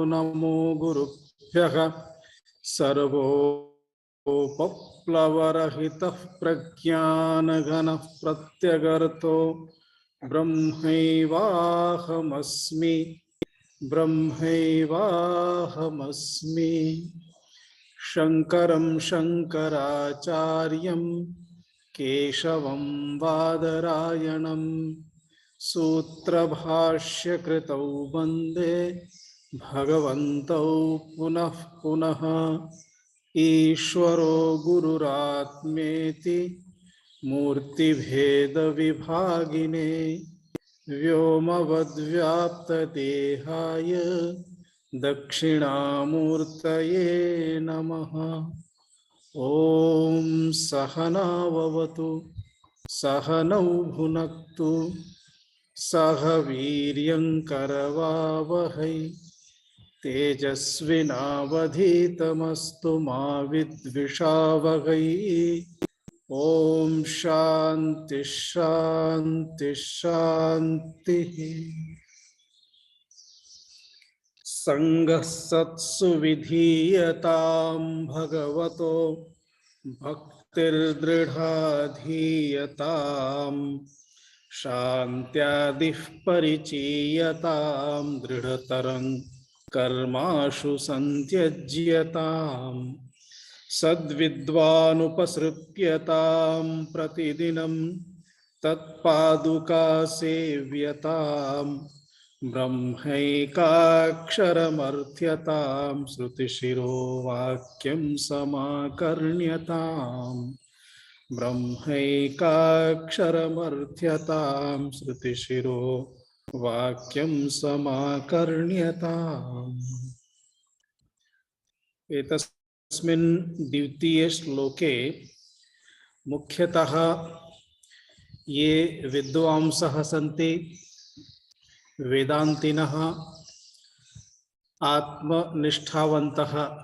नमो गुरुभ्यः। सर्वोपप्लवरहितः प्रज्ञानघनः प्रत्यगर्तो ब्रह्मैवाहमस्मि ब्रह्मैवाहमस्मि। शङ्करं शङ्कराचार्यं केशवं बादरायणं सूत्रभाष्यकृतौ वन्दे भगवन्तौ पुनः पुनः। ईश्वरो गुरुरात्मेति मूर्तिभेदविभागिने व्योमवद्व्याप्तदेहाय दक्षिणामूर्तये नमः। ॐ सहनाववतु सहनौ भुनक्तु सह वीर्यङ्करवावहै तेजस्विनावधीतमस्तु मा विद्विषावहै। ॐ शान्ति शान्ति शान्तिः। संगः सत्सु विधीयतां भगवतो भक्तिर्दृढा धीयतां शान्त्यादिः परिचीयतां दृढतरं कर्माशु सन्त्यज्यताम् सद्विद्वानुपसृप्यतां प्रतिदिनं तत्पादुका सेव्यताम् ब्रह्मैकाक्षरमर्थ्यतां श्रुतिशिरो वाक्यं समाकर्ण्यताम् ब्रह्मैकाक्षरमर्थ्यतां श्रुतिशिरो वाक्यं समाकर्ण्यताम्। एतस्मिन् द्वितीये श्लोके मुख्यतः ये विद्वांसः सन्ति वेदान्तिनः आत्मनिष्ठावन्तः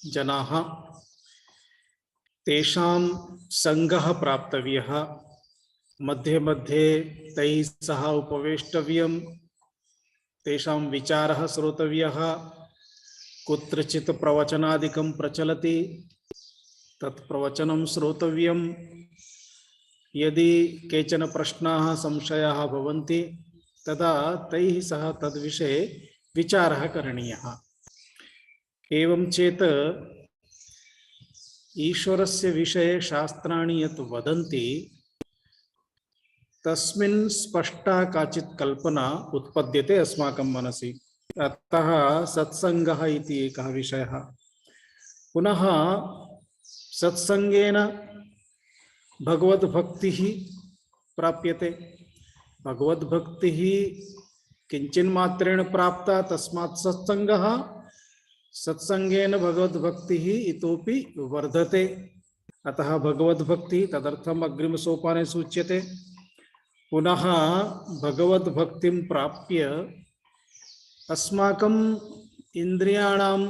जनाः तेषां संगः प्राप्तव्यः, मध्ये मध्ये तैः सह उपवेष्टव्यं, तेषां विचारः श्रोतव्यः। कुत्रचित् प्रवचनादिकं प्रचलति तत् प्रवचनं श्रोतव्यं। यदि केचन प्रश्नाः संशयाः भवन्ति तदा तैः सह तद्विषये विचारः करणीयः। एवं चेत् ईश्वरस्य विषये शास्त्राणि यत् वदन्ति तस्मिन् स्पष्टा काचित् कल्पना उत्पद्यते अस्माकं मनसि। अतः सत्संगः इति एकः विषयः। पुनः सत्संगेन भगवद्भक्तिः प्राप्यते। भगवद्भक्तिः किञ्चिन्मात्रेण प्राप्ता, तस्मात् सत्संगः, सत्संगेन भगवद्भक्तिः इतोपि वर्धते। अतः भगवद्भक्तिः तदर्थम् अग्रिमसोपाने सूच्यते। पुनः भगवद्भक्तिं प्राप्य अस्माकम् इन्द्रियाणां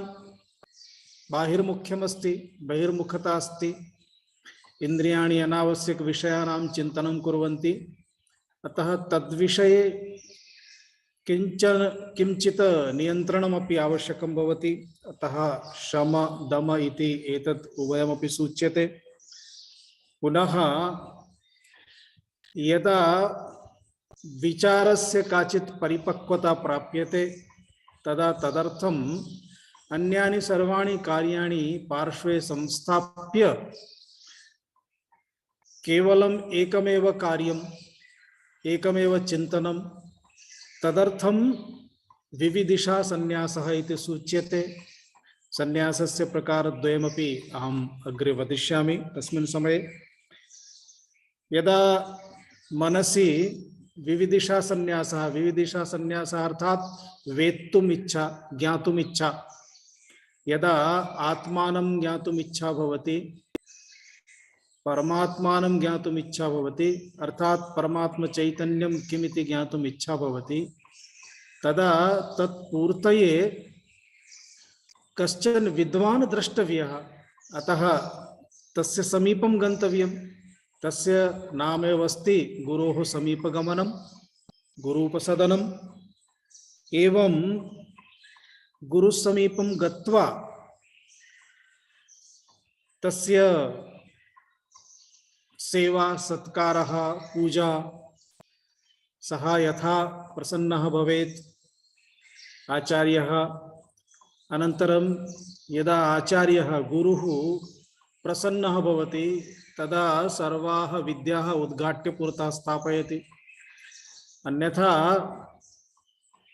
बाहिर्मुख्यमस्ति, बहिर्मुखता अस्ति। इन्द्रियाणि अनावश्यक विषयाणां चिन्तनं कुर्वन्ति। अतः तद्विषये किञ्चित् नियन्त्रणमपि आवश्यकं भवति। अतः शम दम इति एतत् उभयमपि सूच्यते। पुनः यदा विचारस्य काचित् परिपक्वता प्राप्यते तदा तदर्थम् अन्यानि सर्वाणि कार्याणि पार्श्वे संस्थाप्य केवलम् एकमेव कार्यम्, एकमेव चिन्तनं, तदर्थं विविदिशा संन्यासः इति सूच्यते। संन्यासस्य प्रकारद्वयमपि अहम् अग्रे वदिष्यामि तस्मिन् समये। यदा मनसि विविदिशा संन्यासः, विविदिशा संन्यासः अर्थात् वेत्तुम् इच्छा, ज्ञातुम् इच्छा। यदा आत्मानं ज्ञातुम् इच्छा भवति, परमात्मानं ज्ञातुम् इच्छा भवति, अर्थात् परमात्म चैतन्यं किमिति ज्ञातुम् इच्छा भवति, तदा तत्पूर्तये कश्चन विद्वान् द्रष्टव्यः। अतः तस्य समीपं गन्तव्यं। तस्य नामेव अस्ति गुरोः समीपगमनं, गुरूपसदनं। एवं गुरुसमीपं गत्वा तस्य सेवा सत्कारः पूजा सः यथा प्रसन्नः भवेत् आचार्यः। अनन्तरं यदा आचार्यः गुरुः प्रसन्नः भवति तदा सर्वाः विद्याः उद्घाट्य पुरतः स्थापयति। अन्यथा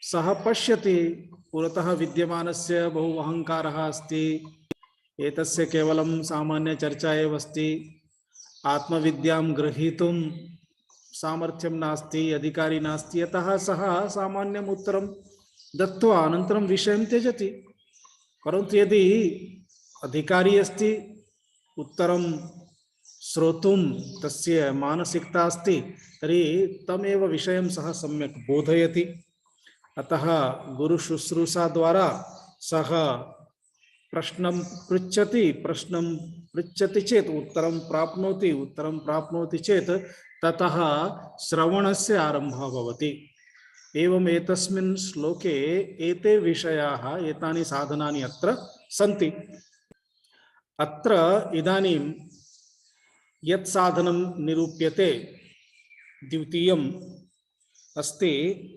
सः पश्यति पुरतः विद्यमानस्य बहु अहङ्कारः अस्ति, एतस्य केवलं सामान्य चर्चा एव अस्ति, आत्मविद्यां ग्रहीतुं सामर्थ्यं नास्ति, अधिकारी नास्ति, यतः सः सामान्यम् उत्तरं दत्त्वा अनन्तरं विषयं त्यजति। परन्तु यदि अधिकारी अस्ति, उत्तरं श्रोतुं तस्य मानसिकता अस्ति, तर्हि तमेव विषयं सः सम्यक् बोधयति। अतः गुरुशुश्रूषा द्वारा सः प्रश्नं पृच्छति चेत् उत्तरं प्राप्नोति चेत् ततः श्रवणस्य आरम्भः भवति। एवं एतस्मिन् श्लोके एते विषयाः, एतानि साधनानि अत्र सन्ति। अत्र इदानीं यत् साधनं निरूप्यते द्वितीयम् अस्ति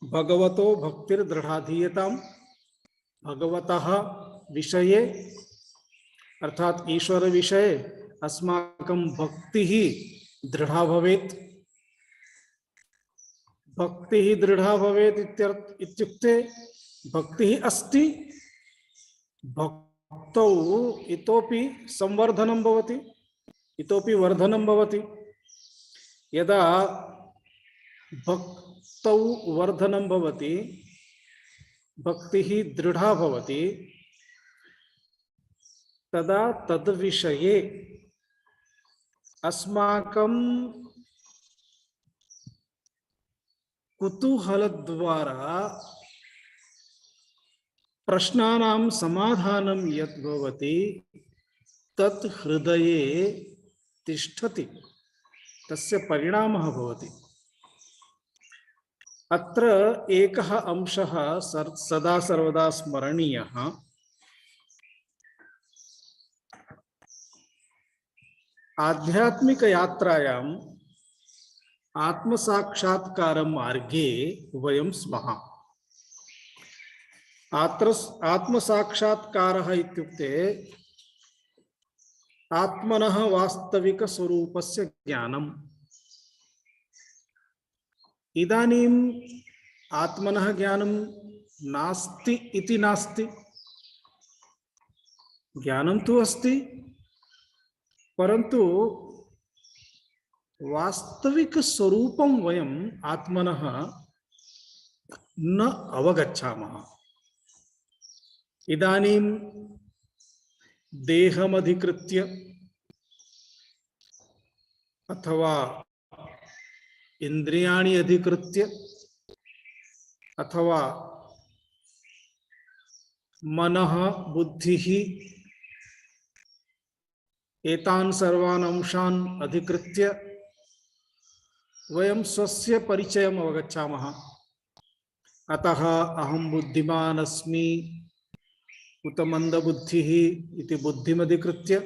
भगवतो भक्तिर्दृढाधीयताम्। भगवतः विषये अर्थात ईश्वर विषये अस्माकं भक्तिः दृढ़ा भवेत्। भक्तिः दृढ़ा भवेत् इत्युक्ते भक्तिः अस्ति, भक्तौ इतोपि संवर्धनं भवति, इतोपि वर्धनं भवति। यदा भक्तौ वर्धनं भवति, भक्तिः दृढ़ा भवति, तदा तद्विषये अस्माकं कुतूहलद्वारा प्रश्नानां समाधानं यत् भवति तत् हृदये तिष्ठति, तस्य परिणामः भवति। अत्र एकः अंशः सदा सर्वदा स्मरणीयः। आध्यात्मिक यात्रायाम् आत्मसाक्षात्कार मार्गे वयं स्मः। आत्मसाक्षात्कारः इत्युक्ते आत्मनः वास्तविक स्वरूपस्य ज्ञानम्। इदानीम् आत्मनः ज्ञानं नास्ति इति नास्ति, ज्ञानं तु अस्ति, परन्तु वास्तविक स्वरूपं वयम् आत्मनः न अवगच्छामः। इदानीं देहमधिकृत्य अथवा इंद्रियाणि अधिकृत्य अथवा मनः बुद्धिः एतान् सर्वान् अंशान् अधिकृत्य वयं स्वस्य परिचयम् अवगच्छामः। अतः अहं बुद्धिमान् अस्मि उत मन्दबुद्धिः इति बुद्धिमधिकृत्य,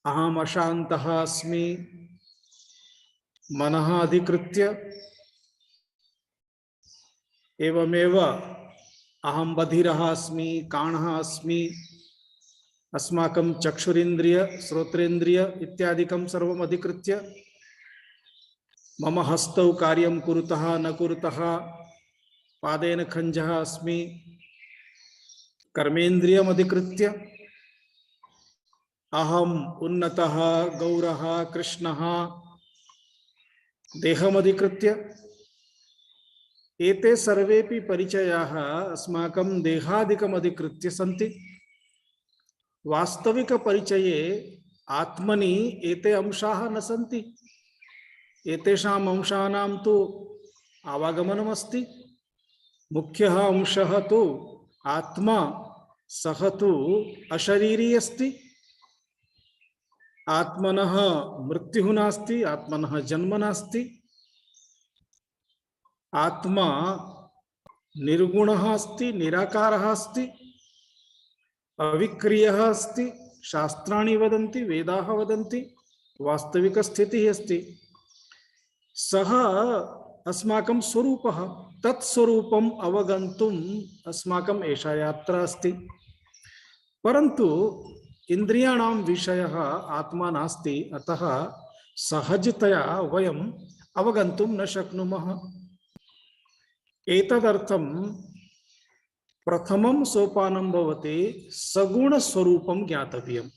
अहम् अशान्तः अस्मि मनः अधिकृत्य, एवमेव अहं बधिरः अस्मि काणः अस्मि, अस्माकं चक्षुरिन्द्रिय श्रोत्रेन्द्रिय इत्यादिकं सर्वम् अधिकृत्य, मम हस्तौ कार्यं कुरुतः न कुरुतः, पादेन खञ्जः अस्मि, कर्मेन्द्रियम् अधिकृत्य, अहम् उन्नतः गौरः कृष्णः देहमधिकृत्य, एते सर्वेपि परिचयाः अस्माकं देहादिकम् अधिकृत्य सन्ति। वास्तविक परिचये आत्मनि एते अंशाः न सन्ति। एतेषाम् अंशानां तु आवागमनमस्ति। मुख्यः अंशः तु आत्मा, सः तु अशरीरी अस्ति। आत्मनः मृत्युः नास्ति, आत्मनः जन्म नास्ति। आत्मा निर्गुणः अस्ति, निराकारः अस्ति, अविक्रियः अस्ति, शास्त्राणि वदन्ति, वेदाः वदन्ति, वास्तविकस्थितिः अस्ति। सः अस्माकं स्वरूपः, तत्स्वरूपम् अवगन्तुम् अस्माकम् एषा यात्रा अस्ति। परन्तु इन्द्रियाणां विषयः आत्मा नास्ति, अतः सहजतया वयम् अवगन्तुं न शक्नुमः। एतदर्थं प्रथमं सोपानं भवति सगुणस्वरूपं ज्ञातव्यम्।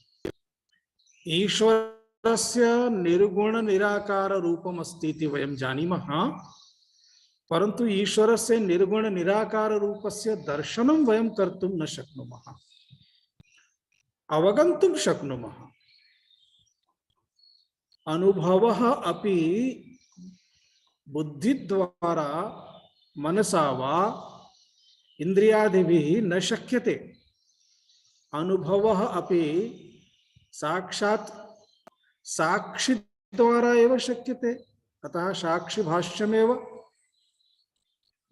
ईश्वरस्य निर्गुण निराकार रूपम् अस्ति इति वयं जानीमः, परन्तु ईश्वरस्य निर्गुण निराकार रूपस्य दर्शनं वयं कर्तुं न शक्नुमः, अवगन्तुं शक्नुमः। अनुभवः अपि बुद्धिद्वारा मनसा वा इंद्रियादिभिः न शक्यते। अनुभवः अपि साक्षात् साक्षी द्वारा एव शक्यते। अतः साक्षी भाष्यमेव।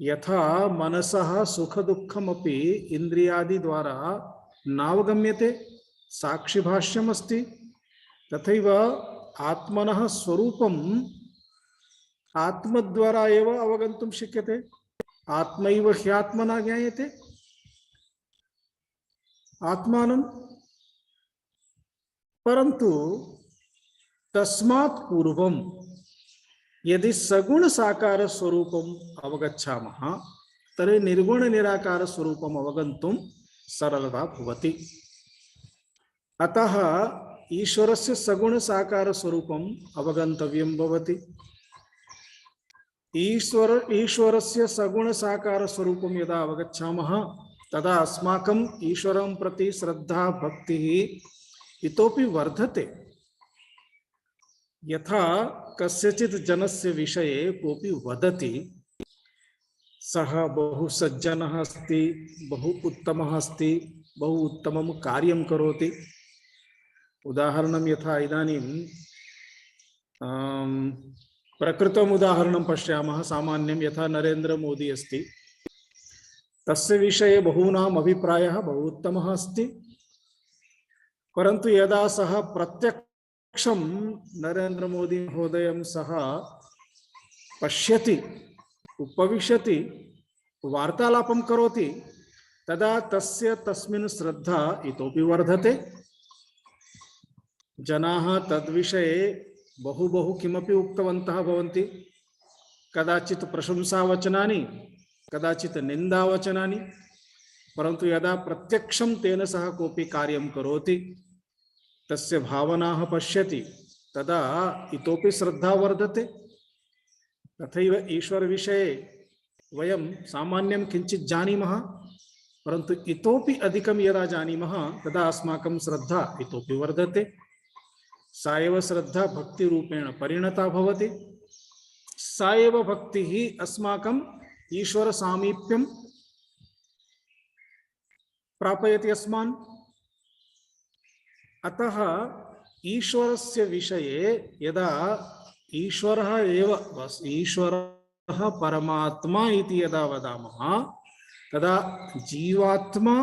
यथा मनसः सुख दुःखमपि इंद्रियादि द्वारा नावगम्यते, साक्षी भाष्यम् अस्ति, तथैव आत्मनः स्वरूपम् आत्मद्वारा एव अवगन्तुं शक्यते। आत्मैव ह्यात्मना ज्ञायते आत्मानं। परन्तु तस्मात् पूर्वं यदि सगुण साकार स्वरूपम् अवगच्छामः तर्हि निर्गुण निराकार स्वरूपम् अवगन्तुं सरलता भवति। अतः ईश्वरस्य सगुण साकार स्वरूपम् अवगन्तव्यं भवति। ईश्वरस्य सगुण साकार स्वरूपं यदा अवगच्छामः तदा अस्माकम् ईश्वरं प्रति श्रद्धा भक्तिः इतोपि वर्धते। यथा कस्यचित् जनस्य विषये कोऽपि वदति, सः बहु सज्जनः अस्ति, बहु उत्तमः अस्ति, बहु उत्तमं कार्यं करोति। उदाहरणं यथा इदानीं प्रकृतम् उदाहरणं पश्यामः। सामान्यं यथा नरेन्द्र मोदी अस्ति, तस्य विषये बहूनाम् अभिप्रायः बहु उत्तमः अस्ति, परन्तु यदा सः प्रत्यक्षं नरेन्द्र मोदी महोदयं सः पश्यति, उपविशति, वार्तालापं करोति, तदा तस्य तस्मिन् श्रद्धा इतोपि वर्धते। जनाः तद्विषये बहु किमपि उक्तवन्तः भवन्ति, कदाचित् प्रशंसावचनानि, कदाचित् निन्दावचनानि, परन्तु यदा प्रत्यक्षं तेन सह कोऽपि कार्यं करोति, तस्य भावनाः पश्यति, तदा इतोपि श्रद्धा वर्धते। तथैव ईश्वरविषये वयं सामान्यं किञ्चित् जानीमः, परन्तु इतोपि अधिकं यदा जानीमः तदा अस्माकं श्रद्धा इतोपि वर्धते। सा एव श्रद्धा भक्तिरूपेण परिणता भवति। सा एव भक्तिः अस्माकम् ईश्वर सामीप्यं प्रापयति अस्मान्। अतः ईश्वरस्य विषये यदा ईश्वरः एव ईश्वरः परमात्मा इति यदा वदामः तदा जीवात्मा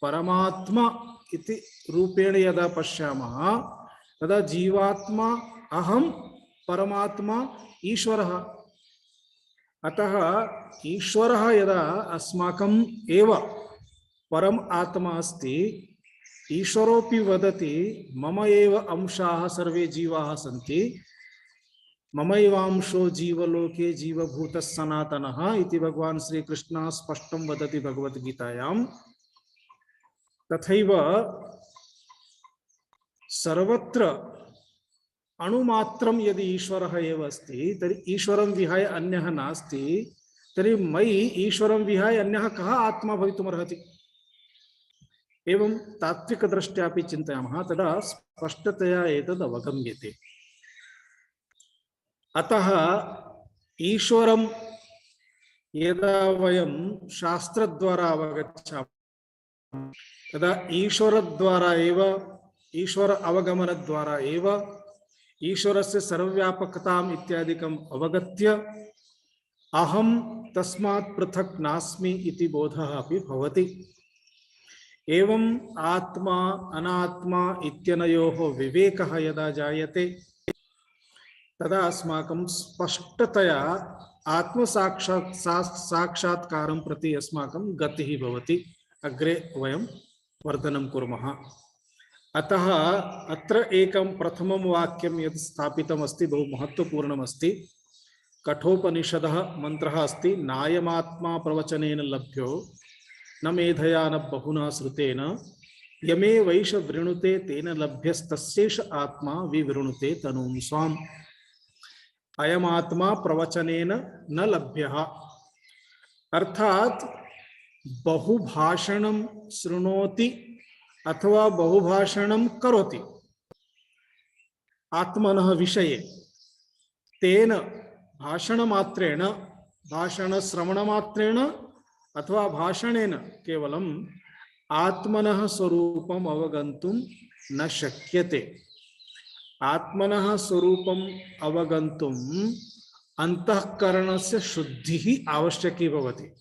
परमात्मा इति रूपेण यदा पश्यामः तदा जीवात्मा अहं, परमात्मा ईश्वरः। अतः ईश्वरः यदा अस्माकम् एव परम आत्मा अस्ति, ईश्वरोऽपि वदति मम एव अंशाः सर्वे जीवाः सन्ति, ममैवांशो जीवलोके जीवभूतः सनातनः इति भगवान् श्रीकृष्णः स्पष्टं वदति भगवद्गीतायां। तथैव सर्वत्र अणुमात्रं यदि ईश्वरः एव अस्ति तर्हि ईश्वरं विहाय अन्यः नास्ति, तर्हि मयि ईश्वरं विहाय अन्यः कः आत्मा भवितुमर्हति। एवं तात्विकदृष्ट्यापि चिन्तयामः तदा स्पष्टतया एतद् अवगम्यते। अतः ईश्वरं यदा वयं शास्त्रद्वारा अवगच्छामः तदा ईश्वरद्वारा एव, ईश्वर अवगमनद्वारा एव ईश्वरस्य सर्वव्यापकताम् इत्यादिकम् अवगत्य अहम तस्मात् पृथक् नास्मि इति बोधः अपि भवति। एवं आत्मा अनात्मा इत्यनयोः विवेकः यदा जायते तदा अस्माकं स्पष्टतया साक्षात्कारं प्रति अस्माकं गतिः भवति। अग्रे वयं वर्धनं कुर्मः। अतः अत्र एकं प्रथमं वाक्यं यत् स्थापितमस्ति बहु महत्त्वपूर्णमस्ति। कठोपनिषदः मन्त्रः अस्ति, नायमात्मा प्रवचनेन लभ्यो न मेधया न बहुना श्रुतेन यमे वैष वृणुते तेन लभ्यस्तस्यैष आत्मा विवृणुते तनुं स्वाम्। अयमात्मा प्रवचनेन न लभ्यः, अर्थात बहुभाषणं शृणोति अथवा बहुभाषणं करोति आत्मनः विषये, तेन भाषणमात्रेण, भाषणश्रवणमात्रेण अथवा भाषणेन केवलम् आत्मनः स्वरूपम् अवगन्तुं न शक्यते। आत्मनः स्वरूपम् अवगन्तुम् अंतःकरणस्य शुद्धिः आवश्यकी भवति।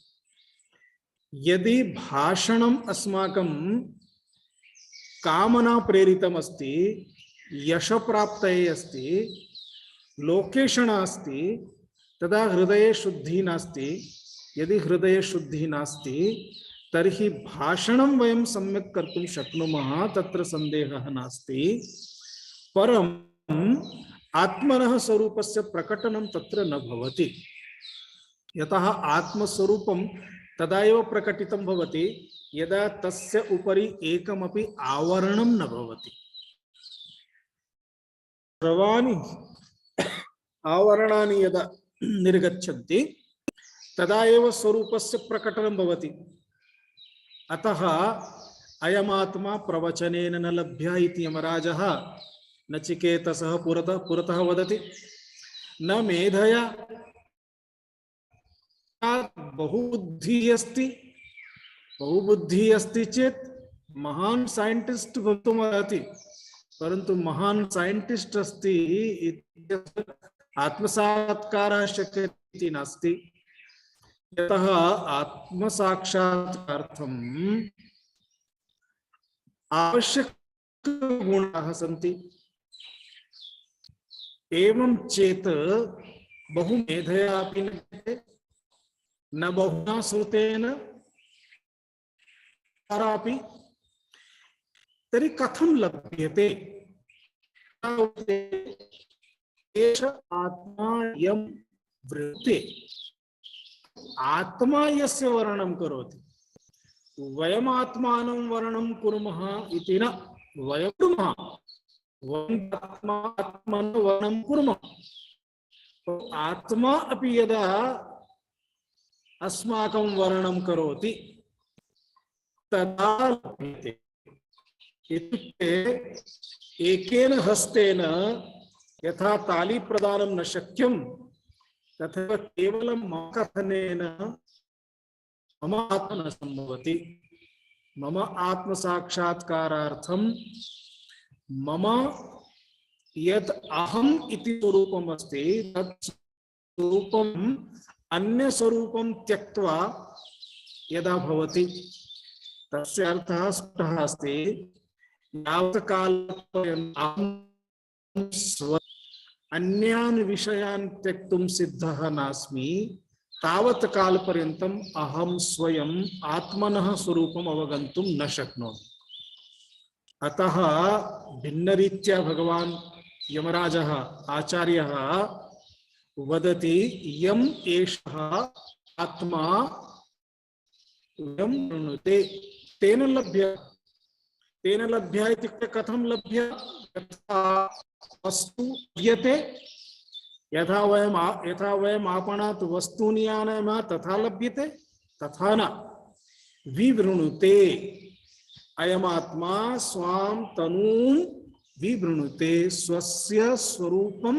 यदि भाषणम् अस्माकं कामना प्रेरितमस्ति, यशप्राप्तये अस्ति, लोकेशना अस्ति, तदा हृदये शुद्धिः नास्ति। यदि हृदये शुद्धिः नास्ति तर्हि भाषणं वयं सम्यक् कर्तुं शक्नुमः, तत्र सन्देहः नास्ति। परम् आत्मनः स्वरूपस्य प्रकटनं तत्र न भवति। यतः आत्मस्वरूपं तदा एव प्रकटितं भवति यदा तस्य उपरि एकमपि आवरणं न भवति। सर्वाणि आवरणानि यदा निर्गच्छन्ति तदा एव स्वरूपस्य प्रकटनं भवति। अतः अयमात्मा प्रवचनेन न लभ्यः इति यमराजः नचिकेतसः पुरतः वदति। न मेधया, बहुबुद्धिः अस्ति चेत् महान् साइंटिस्ट भवितुमर्हति, परन्तु महान् साइंटिस्ट अस्ति आत्मसाक्षात्कारः शक्यते इति नास्ति। यतः आत्मसाक्षात्कारार्थम् आवश्यकगुणाः सन्ति। एवं चेत् बहु मेधया अपि न बहुना श्रुतेन अपि, तर्हि कथं लभ्यते? एष आत्मा यं वृत्ते, आत्मा यस्य वर्णनं करोति। वयम् आत्मानं वर्णनं कुर्मः इति न, वयं कुर्मः, आत्मनो वर्णनं कुर्मः। आत्मा अपि यदा अस्माकं वर्णनं करोति तदा लभ्यते। इत्युक्ते एकेन हस्तेन यथा ताली प्रदानं न शक्यं तथा केवलं मम कथनेन मम आत्मा न सम्भवति। मम आत्मसाक्षात्कारार्थं मम यत् अहम् इति स्वरूपम् अस्ति, तत् स्वरूपम् अन्य स्वरूपं त्यक्त्वा यदा भवति, तस्य अर्थः स्पष्टः अस्ति। यावत् कालपर्यन्तम् अन्यान् विषयान् त्यक्तुं सिद्धः नास्मि, तावत् कालपर्यन्तम् अहं स्वयं आत्मनः स्वरूपम् अवगन्तुं न शक्नोमि। अतः भिन्नरीत्या भगवान् यमराजः आचार्यः वदति, यम् एषः आत्मा यं वृणुते तेन लभ्यः। तेन लभ्यः इत्युक्ते कथं लभ्यः? यथा वस्तु लभ्यते, यथा वयम् आपणात् वस्तूनि आनयामः तथा लभ्यते, तथा न। विवृणुते, अयमात्मा स्वां तनूं विवृणुते, स्वस्य स्वरूपं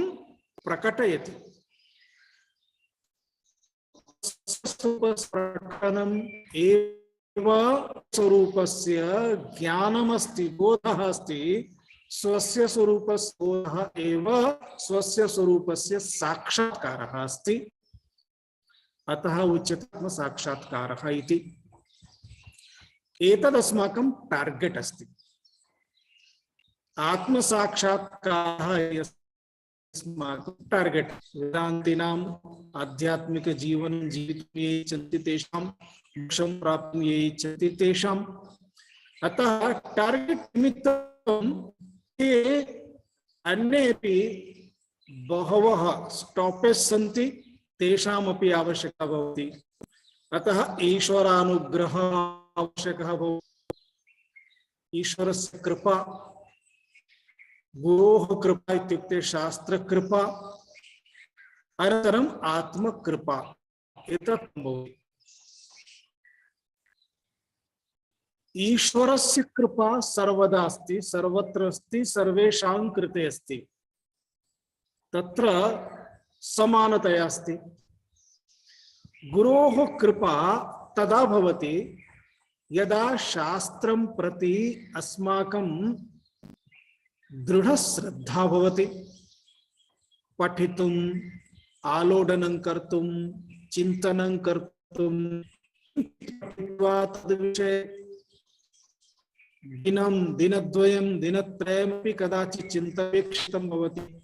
प्रकटयति। प्रकटनम् एव स्वरूपस्य ज्ञानमस्ति, बोधः अस्ति। स्वस्य स्वरूपस्य बोधः एव स्वस्य स्वरूपस्य साक्षात्कारः अस्ति। अतः उच्यते आत्मसाक्षात्कारः इति। एतदस्माकं टार्गेट् अस्ति। आत्मसाक्षात्कारः अस्माकं टार्गेट्। वेदान्तिनाम् आध्यात्मिक जीवनं जीवितुं ये इच्छन्ति तेषां मोक्षं प्राप्तुं ये इच्छन्ति तेषाम्। अतः टार्गेट् निमित्तं ये अन्येपि बहवः स्टॉपेज सन्ति, तेषामपि आवश्यकता भवति। अतः ईश्वरानुग्रहः आवश्यकः भवति। ईश्वरस्य कृपा, गुरोः कृपा इत्युक्ते शास्त्रकृपा, अनन्तरम् आत्मकृपा, एतत् भवति। ईश्वरस्य कृपा सर्वदा अस्ति, सर्वत्र अस्ति, सर्वेषां कृते अस्ति। तत्र समानतया अस्ति। गुरोः कृपा तदा भवति यदा शास्त्रं प्रति अस्माकं दृढश्रद्धा भवति। पठितुम्, आलोडनं कर्तुं, चिन्तनं कर्तुं, तद्विषये दिनं दिनद्वयं दिनत्रयमपि कदाचित् चिन्तनापेक्षितं भवति।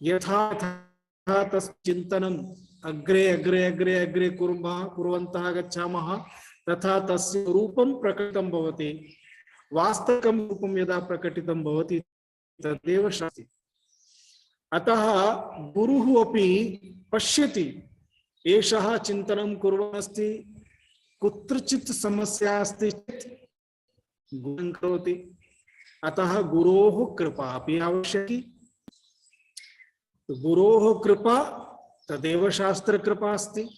यथा तस्य चिन्तनम् अग्रे अग्रे अग्रे अग्रे कुर्वन्तः गच्छामः तथा तस्य रूपं प्रकटितं भवति। वास्तविकं रूपं यदा प्रकटितं भवति तदेव शास्ति। अतः गुरुः अपि पश्यति एषः चिन्तनं कुर्वन् अस्ति, कुत्रचित् समस्या अस्ति चेत् गुणं करोति। अतः गुरोः कृपा अपि आवश्यकी। गुरोः कृपा तदेव शास्त्रकृपा अस्ति,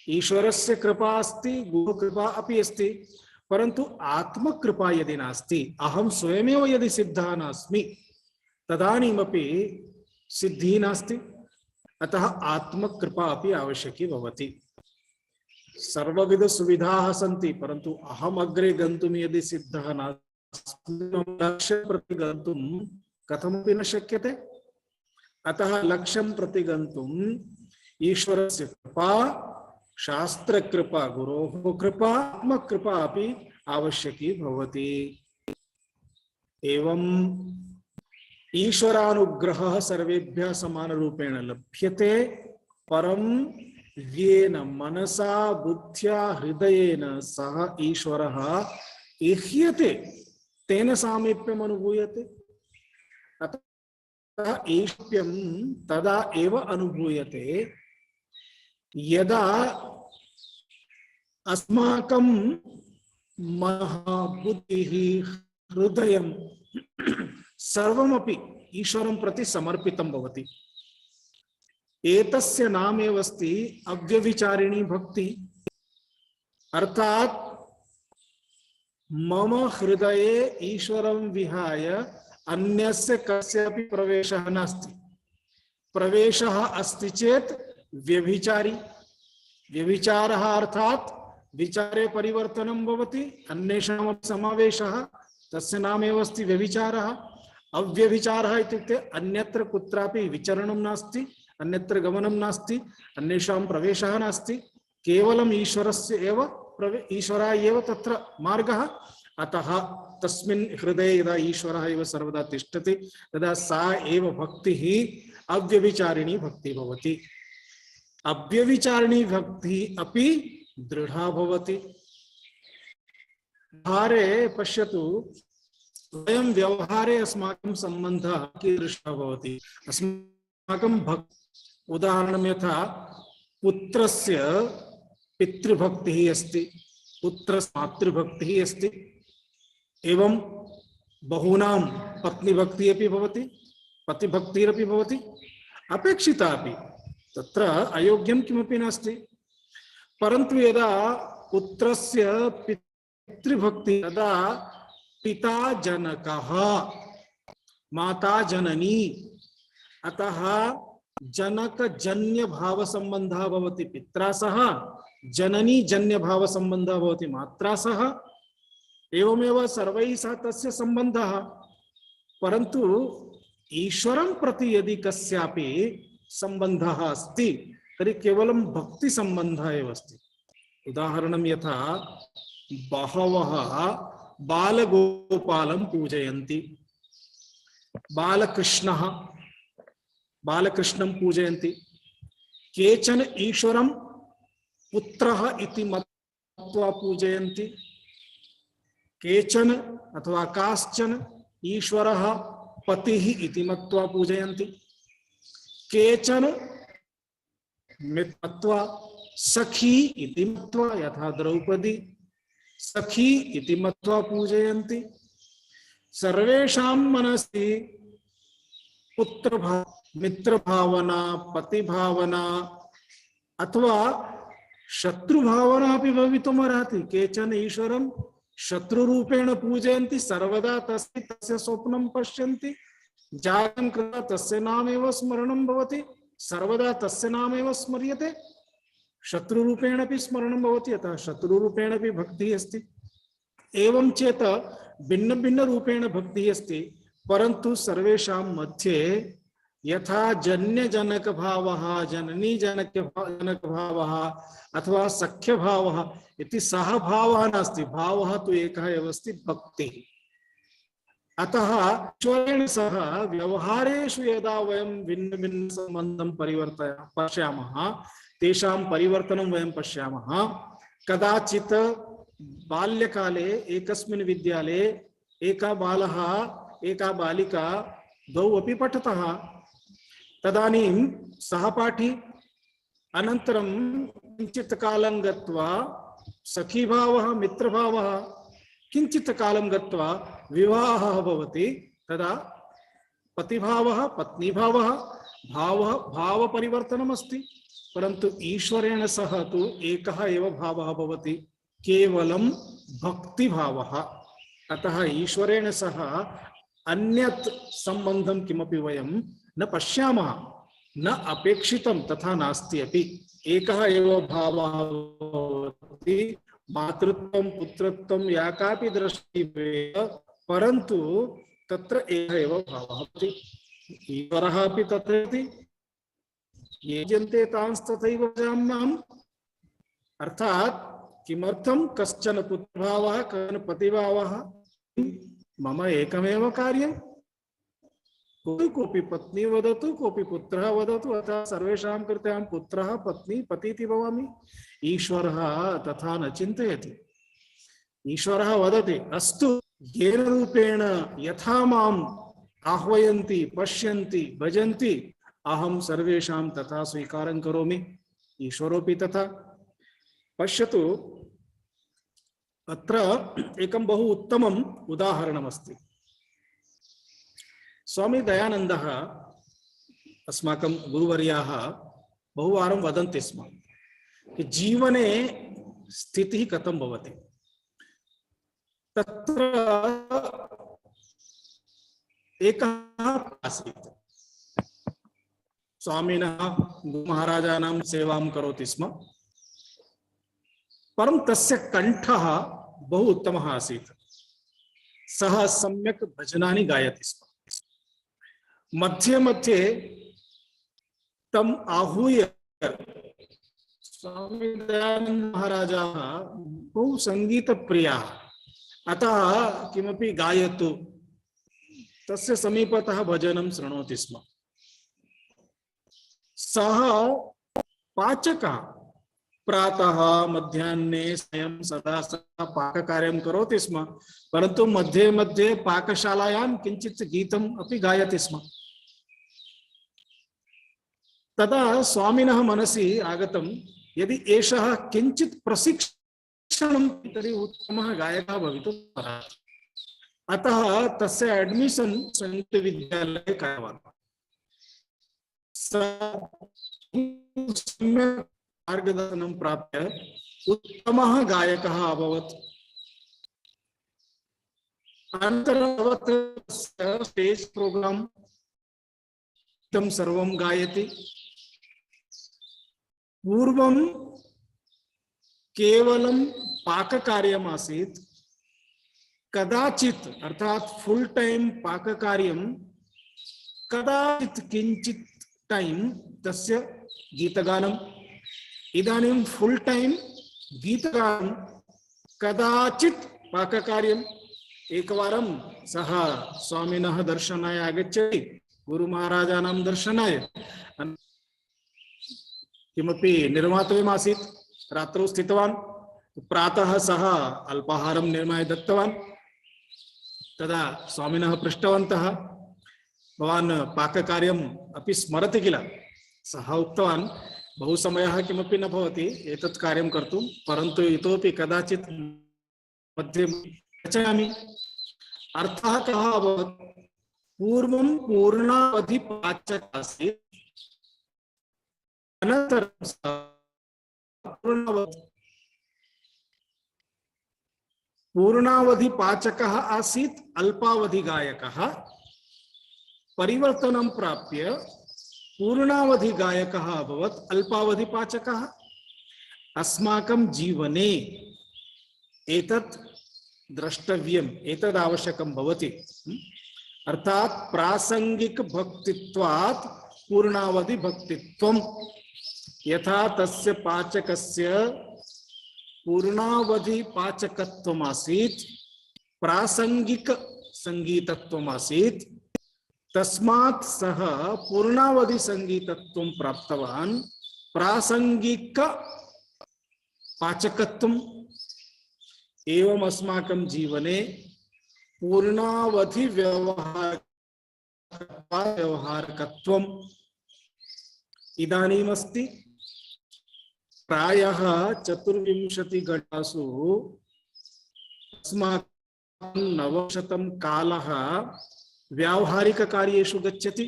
ईश्वरस्य कृपा अस्ति, गुरुः कृपा अपि अस्ति। परन्तु आत्मकृपा यदि नास्ति, अहं स्वयमेव यदि सिद्धः नास्मि तदानीमपि सिद्धिः नास्ति। अतः आत्मकृपा अपि आवश्यकी भवति। सर्वविध सुविधाः सन्ति, परन्तु अहम् अग्रे गन्तुं यदि सिद्धः नास्मि, लक्ष्यं प्रति गन्तुं कथमपि न शक्यते। अतः लक्ष्यं प्रति गन्तुम् ईश्वरस्य कृपा, शास्त्रकृपा, गुरोः कृपा, आत्मकृपा अपि आवश्यकी भवति। एवं ईश्वरानुग्रहः सर्वेभ्यः समानरूपेण लभ्यते। परं येन मनसा बुद्ध्या हृदयेन सह ईश्वरः इह्यते तेन सामीप्यम् अनुभूयते। अतः ईश्व्यं तदा एव अनुभूयते यदा अस्माकं मनः, बुद्धिः, हृदयं सर्वमपि ईश्वरं प्रति समर्पितं भवति। एतस्य नामेव अस्ति अव्यभिचारिणी भक्ति। अर्थात मम हृदये ईश्वरं विहाय अन्यस्य कस्यापि प्रवेशः नास्ति। प्रवेशः अस्ति चेत् व्यभिचारी। व्यभिचारः अर्थात विचारे परिवर्तनं भवति, अन्येषां समावेशः, तस्य नामेव अस्ति व्यभिचारः। अव्यभिचारः इत्युक्ते अन्यत्र कुत्रापि विचरणं नास्ति, अन्यत्र गमनं नास्ति, अन्येषां प्रवेशः नास्ति, केवलम् ईश्वरस्य एव ईश्वराय एव तत्र मार्गः। अतः तस्मिन् हृदये यदा ईश्वरः एव सर्वदा तिष्ठति तदा सा एव भक्तिः अव्यभिचारिणी भक्तिः भवति। अव्यभिचारिणी भक्तिः अपि दृढा भवति। व्यवहारे पश्यतु, वयं व्यवहारे अस्माकं सम्बन्धः कीदृशः भवति। अस्माकं उदाहरणं यथा पुत्रस्य पितृभक्तिः अस्ति, पुत्रस्य मातृभक्तिः अस्ति, एवं बहूनां पत्नीभक्तिः अपि भवति, पतिभक्तिरपि भवति, अपेक्षिता अपि। तत्र अयोग्यं किमपि नास्ति। परन्तु यदा पुत्रस्य पितृभक्तिः, तदा पिता जनकः, माता जननी, अतः जनक जन्य भाव संबंधः भवति पित्रा सह, जननी जन्य भाव संबंधः भवति मात्रा सह। एवमेव सर्वैः सह तस्य संबंधः। परन्तु ईश्वरं प्रति यदि कस्यापि संबंधः अस्ति तर्हि केवलं भक्तिसम्बन्धः एव अस्ति। उदाहरणं यथा बहवः बालगोपालं पूजयन्ति, बालकृष्णं पूजयन्ति, केचन ईश्वरं पुत्रः इति मत्वा पूजयन्ति, केचन अथवा काश्चन ईश्वरः पतिः इति मत्वा पूजयन्ति, केचन मत्वा सखी इति मत्वा, यथा द्रौपदी सखी इति मत्वा पूजयन्ति। सर्वेषां मनसि मित्र भावना, पति भावना अथवा शत्रु भावना अपि भवितुमर्हति। केचन ईश्वरं शत्रुरूपेण पूजयन्ति, सर्वदा तस्य स्वप्नं पश्यन्ति, जागं कृत्वा तस्य नामेव स्मरणं भवति, सर्वदा तस्य नामेव स्मर्यते, शत्रुरूपेण अपि स्मरणं भवति, अतः शत्रुरूपेण अपि भक्तिः अस्ति। एवं चेत् भिन्न भिन्न रूपेण भक्तिः अस्ति, परन्तु सर्वेषां मध्ये यथा जन्यजनक भावः, जननी जनक भावः अथवा सख्य भावः इति सह भावः नास्ति, भावः तु एकः एव अस्ति, भक्तिः। अतः ईश्वरेण सह व्यवहारेषु यदा वयं भिन्न भिन्न सम्बन्धं पश्यामः, तेषां परिवर्तनं वयं पश्यामः। कदाचित् बाल्यकाले एकस्मिन् विद्यालये एकः बालः एका बालिका द्वौ अपि पठतः, तदानीं सहपाठी, अनन्तरं किञ्चित् कालं गत्वा सखीभावः, मित्रभावः, किञ्चित् कालं गत्वा विवाहः भवति, तदा पतिभावः, पत्नीभावः, भावपरिवर्तनम् अस्ति, परन्तु ईश्वरेण सह तु एकः एव भावः भवति, केवलं भक्तिभावः। अतः ईश्वरेण सह अन्यत् सम्बन्धं किमपि वयं न पश्यामः, न अपेक्षितं, तथा नास्ति अपि। एकः एव भावः भवति, मातृत्वं पुत्रत्वं या कापि दृष्टिः, परन्तु तत्र एकः एव भावः भवति। ईश्वरः अपि तथैति, ये जन्ते तांस्तथैव भजाम्यहम्। अर्थात् किमर्थं कश्चन पुत्रभावः, कश्चन पतिभावः, मम एकमेव कार्यं, कोऽपि पत्नी वदतु, कोऽपि पुत्रः वदतु, अतः सर्वेषां कृते अहं पुत्रः, पत्नी, पति इति भवामि। ईश्वरः तथा न चिन्तयति। ईश्वरः वदति, अस्तु, येन रूपेण यथा माम् आह्वयन्ति, पश्यन्ति, भजन्ति, अहं सर्वेषां तथा स्वीकारं करोमि। ईश्वरोऽपि तथा। पश्यतु, अत्र एकं बहु उत्तमम् उदाहरणमस्ति। स्वामी दयानन्दः, अस्माकं गुरुवर्याः, बहुवारं वदन्ति स्म कि जीवने स्थितिः कथं भवति। तत्र एकः आसीत्, स्वामिनः गुरुमहाराजानां सेवां करोति स्म, परं तस्य कण्ठः बहु उत्तमः आसीत्। सः सम्यक् भजनानि गायति स्म। मध्ये मध्ये तम् आहूय स्वामी दयानन्द महाराजाः बहु सङ्गीतप्रियाः, अतः किमपि गायतु, तस्य समीपतः भजनं शृणोति स्म। सः पाचकः, प्रातः मध्याह्ने सायं सदा पाककार्यं करोति स्म, परन्तु मध्ये मध्ये पाकशालायां किञ्चित् गीतम् अपि गायति स्म। तदा स्वामिनः मनसि आगतं, यदि एषः किञ्चित् प्रशिक्षणं तर्हि उत्तमः गायकः भवितुम् अर्हति। अतः तस्य एड्मिशन् सङ्गीतविद्यालये कृतवान्। सम्यक् मार्गदर्शनं प्राप्य उत्तमः गायकः अभवत्। अनन्तरं स्टेज प्रोग्राम तं सर्वं गायति। पूर्वं केवलं पाककार्यम् आसीत्, कदाचित् अर्थात् फुल टाइम पाककार्यं, कदाचित् किञ्चित् टाइम तस्य गीतगानम् इदानीं फुल टाइम गीतगानं कदाचित् पाककार्यम् एकवारं सः स्वामिनः दर्शनाय आगच्छति गुरुमहाराजानां दर्शनाय किमपि निर्मातव्यमासीत् रात्रौ स्थितवान् प्रातः सः अल्पाहारं निर्माय दत्तवान् तदा स्वामिनः पृष्टवन्तः भवान् पाककार्यम् अपि स्मरति किल सः उक्तवान् बहु समयः किमपि न भवति एतत् कार्यं कर्तुं परन्तु इतोपि कदाचित् मध्ये गच्छामि अर्थः कः अभवत् पूर्वं पूर्णावधि पाचक आसीत् अनन्तरं पूर्णावधि पाचकः आसीत् अल्पावधि गायकः परिवर्तनं प्राप्य पूर्णावधि गायकः अभवत् अल्पावधि पाचकः अस्माकं जीवने एतत् द्रष्टव्यम् एतद् आवश्यकं भवति अर्थात् प्रासंगिक भक्तित्वात् पूर्णावधि भक्तित्वम् यथा तस्य पाचकस्य पूर्णावधि पाचकत्वम् आसीत् प्रासंगिक संगीतत्वम् आसीत् तस्मात् सः पूर्णावधि संगीतत्वं प्राप्तवान् प्रासंगिक पाचकत्वम् एवं अस्माकं जीवने पूर्णावधि व्यवहारकत्वम् इदानीम् अस्ति प्रायः 24 घण्टासु अस्माकं 900 कालः व्यावहारिक कार्येषु गच्छति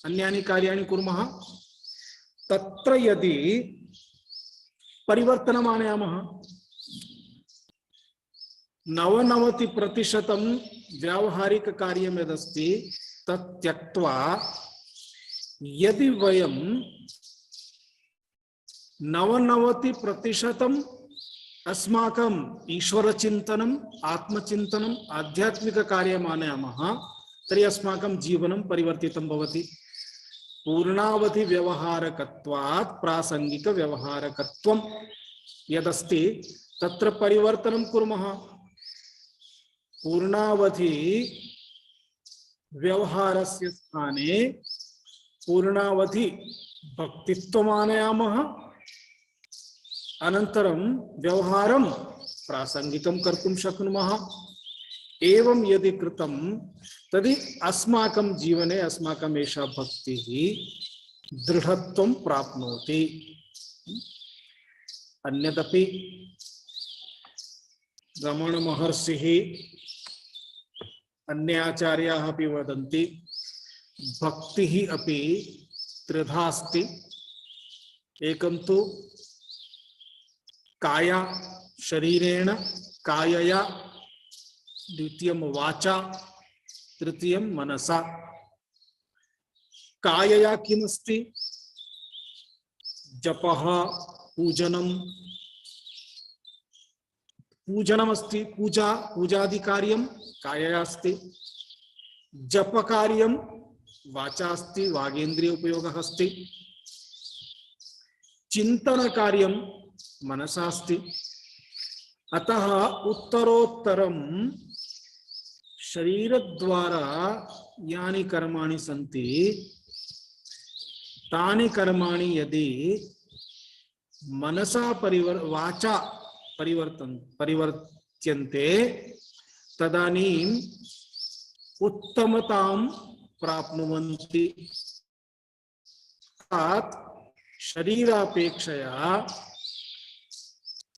अन्यानि कार्याणि कुर्मः तत्र यदि परिवर्तनम् आनयामः 99% व्यावहारिक कार्यं यदस्ति तत् त्यक्त्वा यदि वयं 99% अस्माकं ईश्वरचिन्तनम् आत्मचिन्तनम् आध्यात्मिक कार्यम् आनयामः तर्हि अस्माकं जीवनं परिवर्तितं भवति पूर्णावधि व्यवहारकत्वात् प्रासंगिक व्यवहारकत्वं यदस्ति तत्र परिवर्तनं कुर्मः पूर्णावधि व्यवहारस्य स्थाने पूर्णावधि भक्तित्वम् आनयामः अनन्तरं व्यवहारं प्रासंगिकं कर्तुं शक्नुमः एवं यदि कृतं तर्हि अस्माकं जीवने अस्माकम् एषा भक्तिः दृढत्वं प्राप्नोति अन्यदपि रमण महर्षिः अन्य आचार्याः अपि वदन्ति भक्तिः अपि त्रिधा अस्ति एकं तु काया शरीरेण कायया द्वितीयं वाचा तृतीयं मनसा कायया किमस्ति जपः पूजनमस्ति पूजादि कार्यं कायया अस्ति जपकार्यं वाचा अस्ति वागेन्द्रिय उपयोगः अस्ति चिन्तनकार्यं मनसा अस्ति अतः उत्तरोत्तरं शरीरद्वारा यानि कर्माणि सन्ति तानि कर्माणि यदि मनसा वाचा परिवर्त्यन्ते तदानीम् उत्तमतां प्राप्नुवन्ति शरीरापेक्षया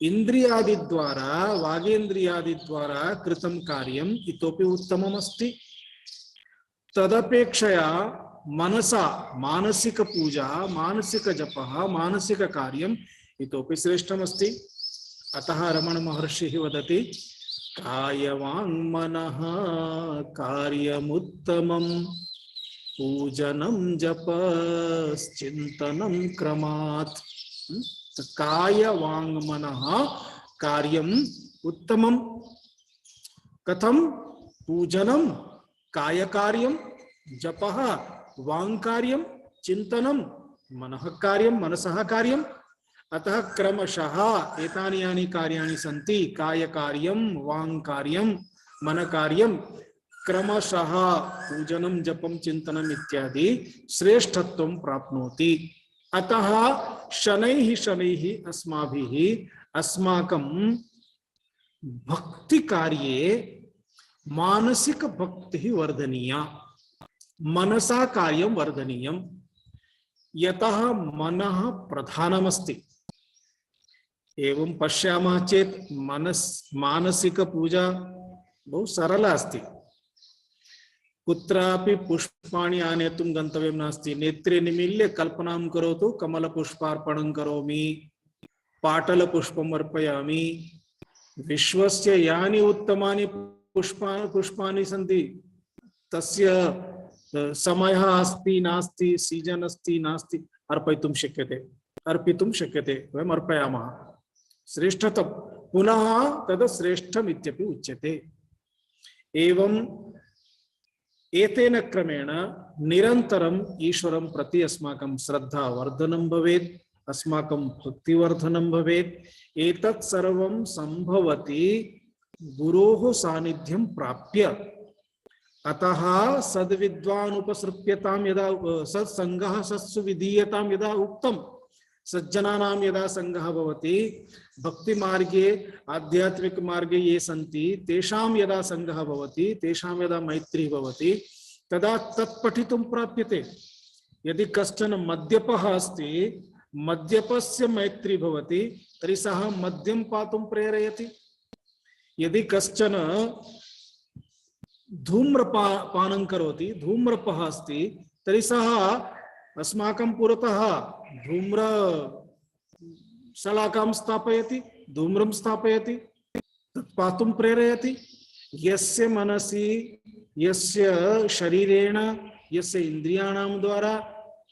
इंद्रियादि द्वारा वागेन्द्रियादि द्वारा कृतं कार्यम् इतोपि उत्तममस्ति तदपेक्षया मनसा मानसिक पूजा मानसिक जपः मानसिक कार्यम् इतोपि श्रेष्ठमस्ति अतः रमण महर्षिः वदति कायवाङ्मनः कार्यमुत्तमं पूजनं जपश्चिन्तनं क्रमात् कायवाङ्मनः कार्यम् उत्तमं कथं पूजनं कायकार्यं जपः वाङ्कार्यं चिन्तनं मनः कार्यं मनसः कार्यम्, अतः क्रमशः एतानि यानि कार्याणि सन्ति, कायकार्यं, वाङ्कार्यं, मनकार्यं, क्रमशः पूजनं जपं चिन्तनम् इत्यादि श्रेष्ठत्वं प्राप्नोति। अतः शनैः शनैः अस्माभिः अस्माकं भक्ति कार्ये मानसिक भक्तिः वर्धनीया, मनसा कार्यं वर्धनीयं। यतः मनः प्रधानमस्ति। एवं पश्यामः चेत् मानसिक पूजा बहु सरला अस्ति। कुत्रापि पुष्पाणि आनेतुं गन्तव्यं नास्ति। नेत्रे निमील्य कल्पनां करोतु, कमलपुष्पार्पणं करोमि, पाटलपुष्पम् अर्पयामि। विश्वस्य यानि उत्तमानि पुष्पाणि सन्ति, तस्य समयः अस्ति नास्ति, सीजन् अस्ति नास्ति, अर्पयितुं शक्यते, वयम् अर्पयामः। श्रेष्ठतम पुनः तद् श्रेष्ठम् इत्यपि उच्यते। एवं एतेन क्रमेण निरन्तरम् ईश्वरं प्रति अस्माकं श्रद्धा वर्धनं भवेत्, अस्माकं भक्तिवर्धनं भवेत्। एतत् सर्वं सम्भवति गुरोः सानिध्यं प्राप्य। अतः सद्विद्वान् उपसृप्यतां यदा, सत्सङ्गः सत्सु विधीयतां यदा उक्तं, सज्जनानां यदा संगः भवति, भक्ति मार्गे आध्यात्मिक मार्गे ये सन्ति तेषां यदा संगः भवति, तेषां यदा मैत्री भवति, तदा तत्पठितुं प्राप्यते। यदि कश्चन मद्यपः अस्ति, मद्यपस्य मैत्री भवति, तर्हि सः मद्यं पातुं प्रेरयति। यदि कश्चन धूम्रपानं करोति, धूम्रपः अस्ति, तर्हि सः अस्माकं पुरतः धूम्र शलाकां स्थापयति, धूम्रं स्थापयति, तत् पातुं प्रेरयति। यस्य मनसि, यस्य शरीरेण, यस्य इन्द्रियाणां द्वारा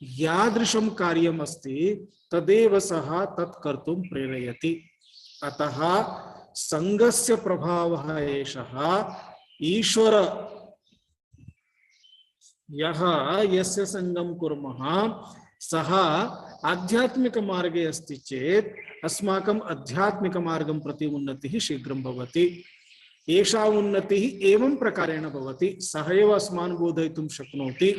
यादृशं कार्यम् अस्ति, तदेव सः तत् कर्तुं प्रेरयति। अतः संगस्य प्रभावः एषः। ईश्वर यः यस्य संगं कुर्मः, सः आध्यात्मिक मार्गे अस्ति चेत् अस्माकम् आध्यात्मिक मार्गं प्रति उन्नतिः शीघ्रं भवति। एषा उन्नतिः एवं प्रकारेण भवति, सः एव अस्मान् बोधयितुं शक्नोति।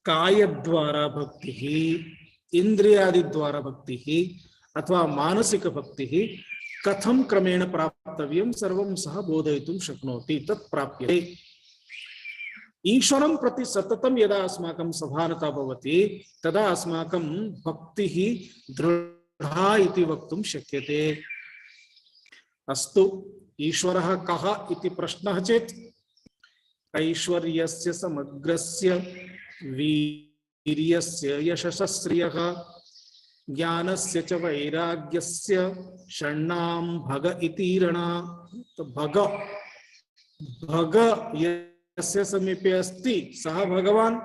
कायद्वारा भक्तिः, इन्द्रियादिद्वारा भक्तिः अथवा मानसिक भक्तिः कथं क्रमेण प्राप्तव्यं सर्वं सः बोधयितुं शक्नोति, तत् प्राप्यते। ईश्वरं प्रति सततं यदा अस्माकं सभानता भवति, तदा अस्माकं भक्तिः दृढा इति वक्तुं शक्यते। अस्तु, ईश्वरः कः इति प्रश्नः चेत्, ऐश्वर्यस्य समग्रस्य वीर्यस्य यशस्श्रियः ज्ञानस्य च वैराग्यस्य षण्णां भग इतीरणा। तो भग यस्य समीपे अस्ति सः भगवान्।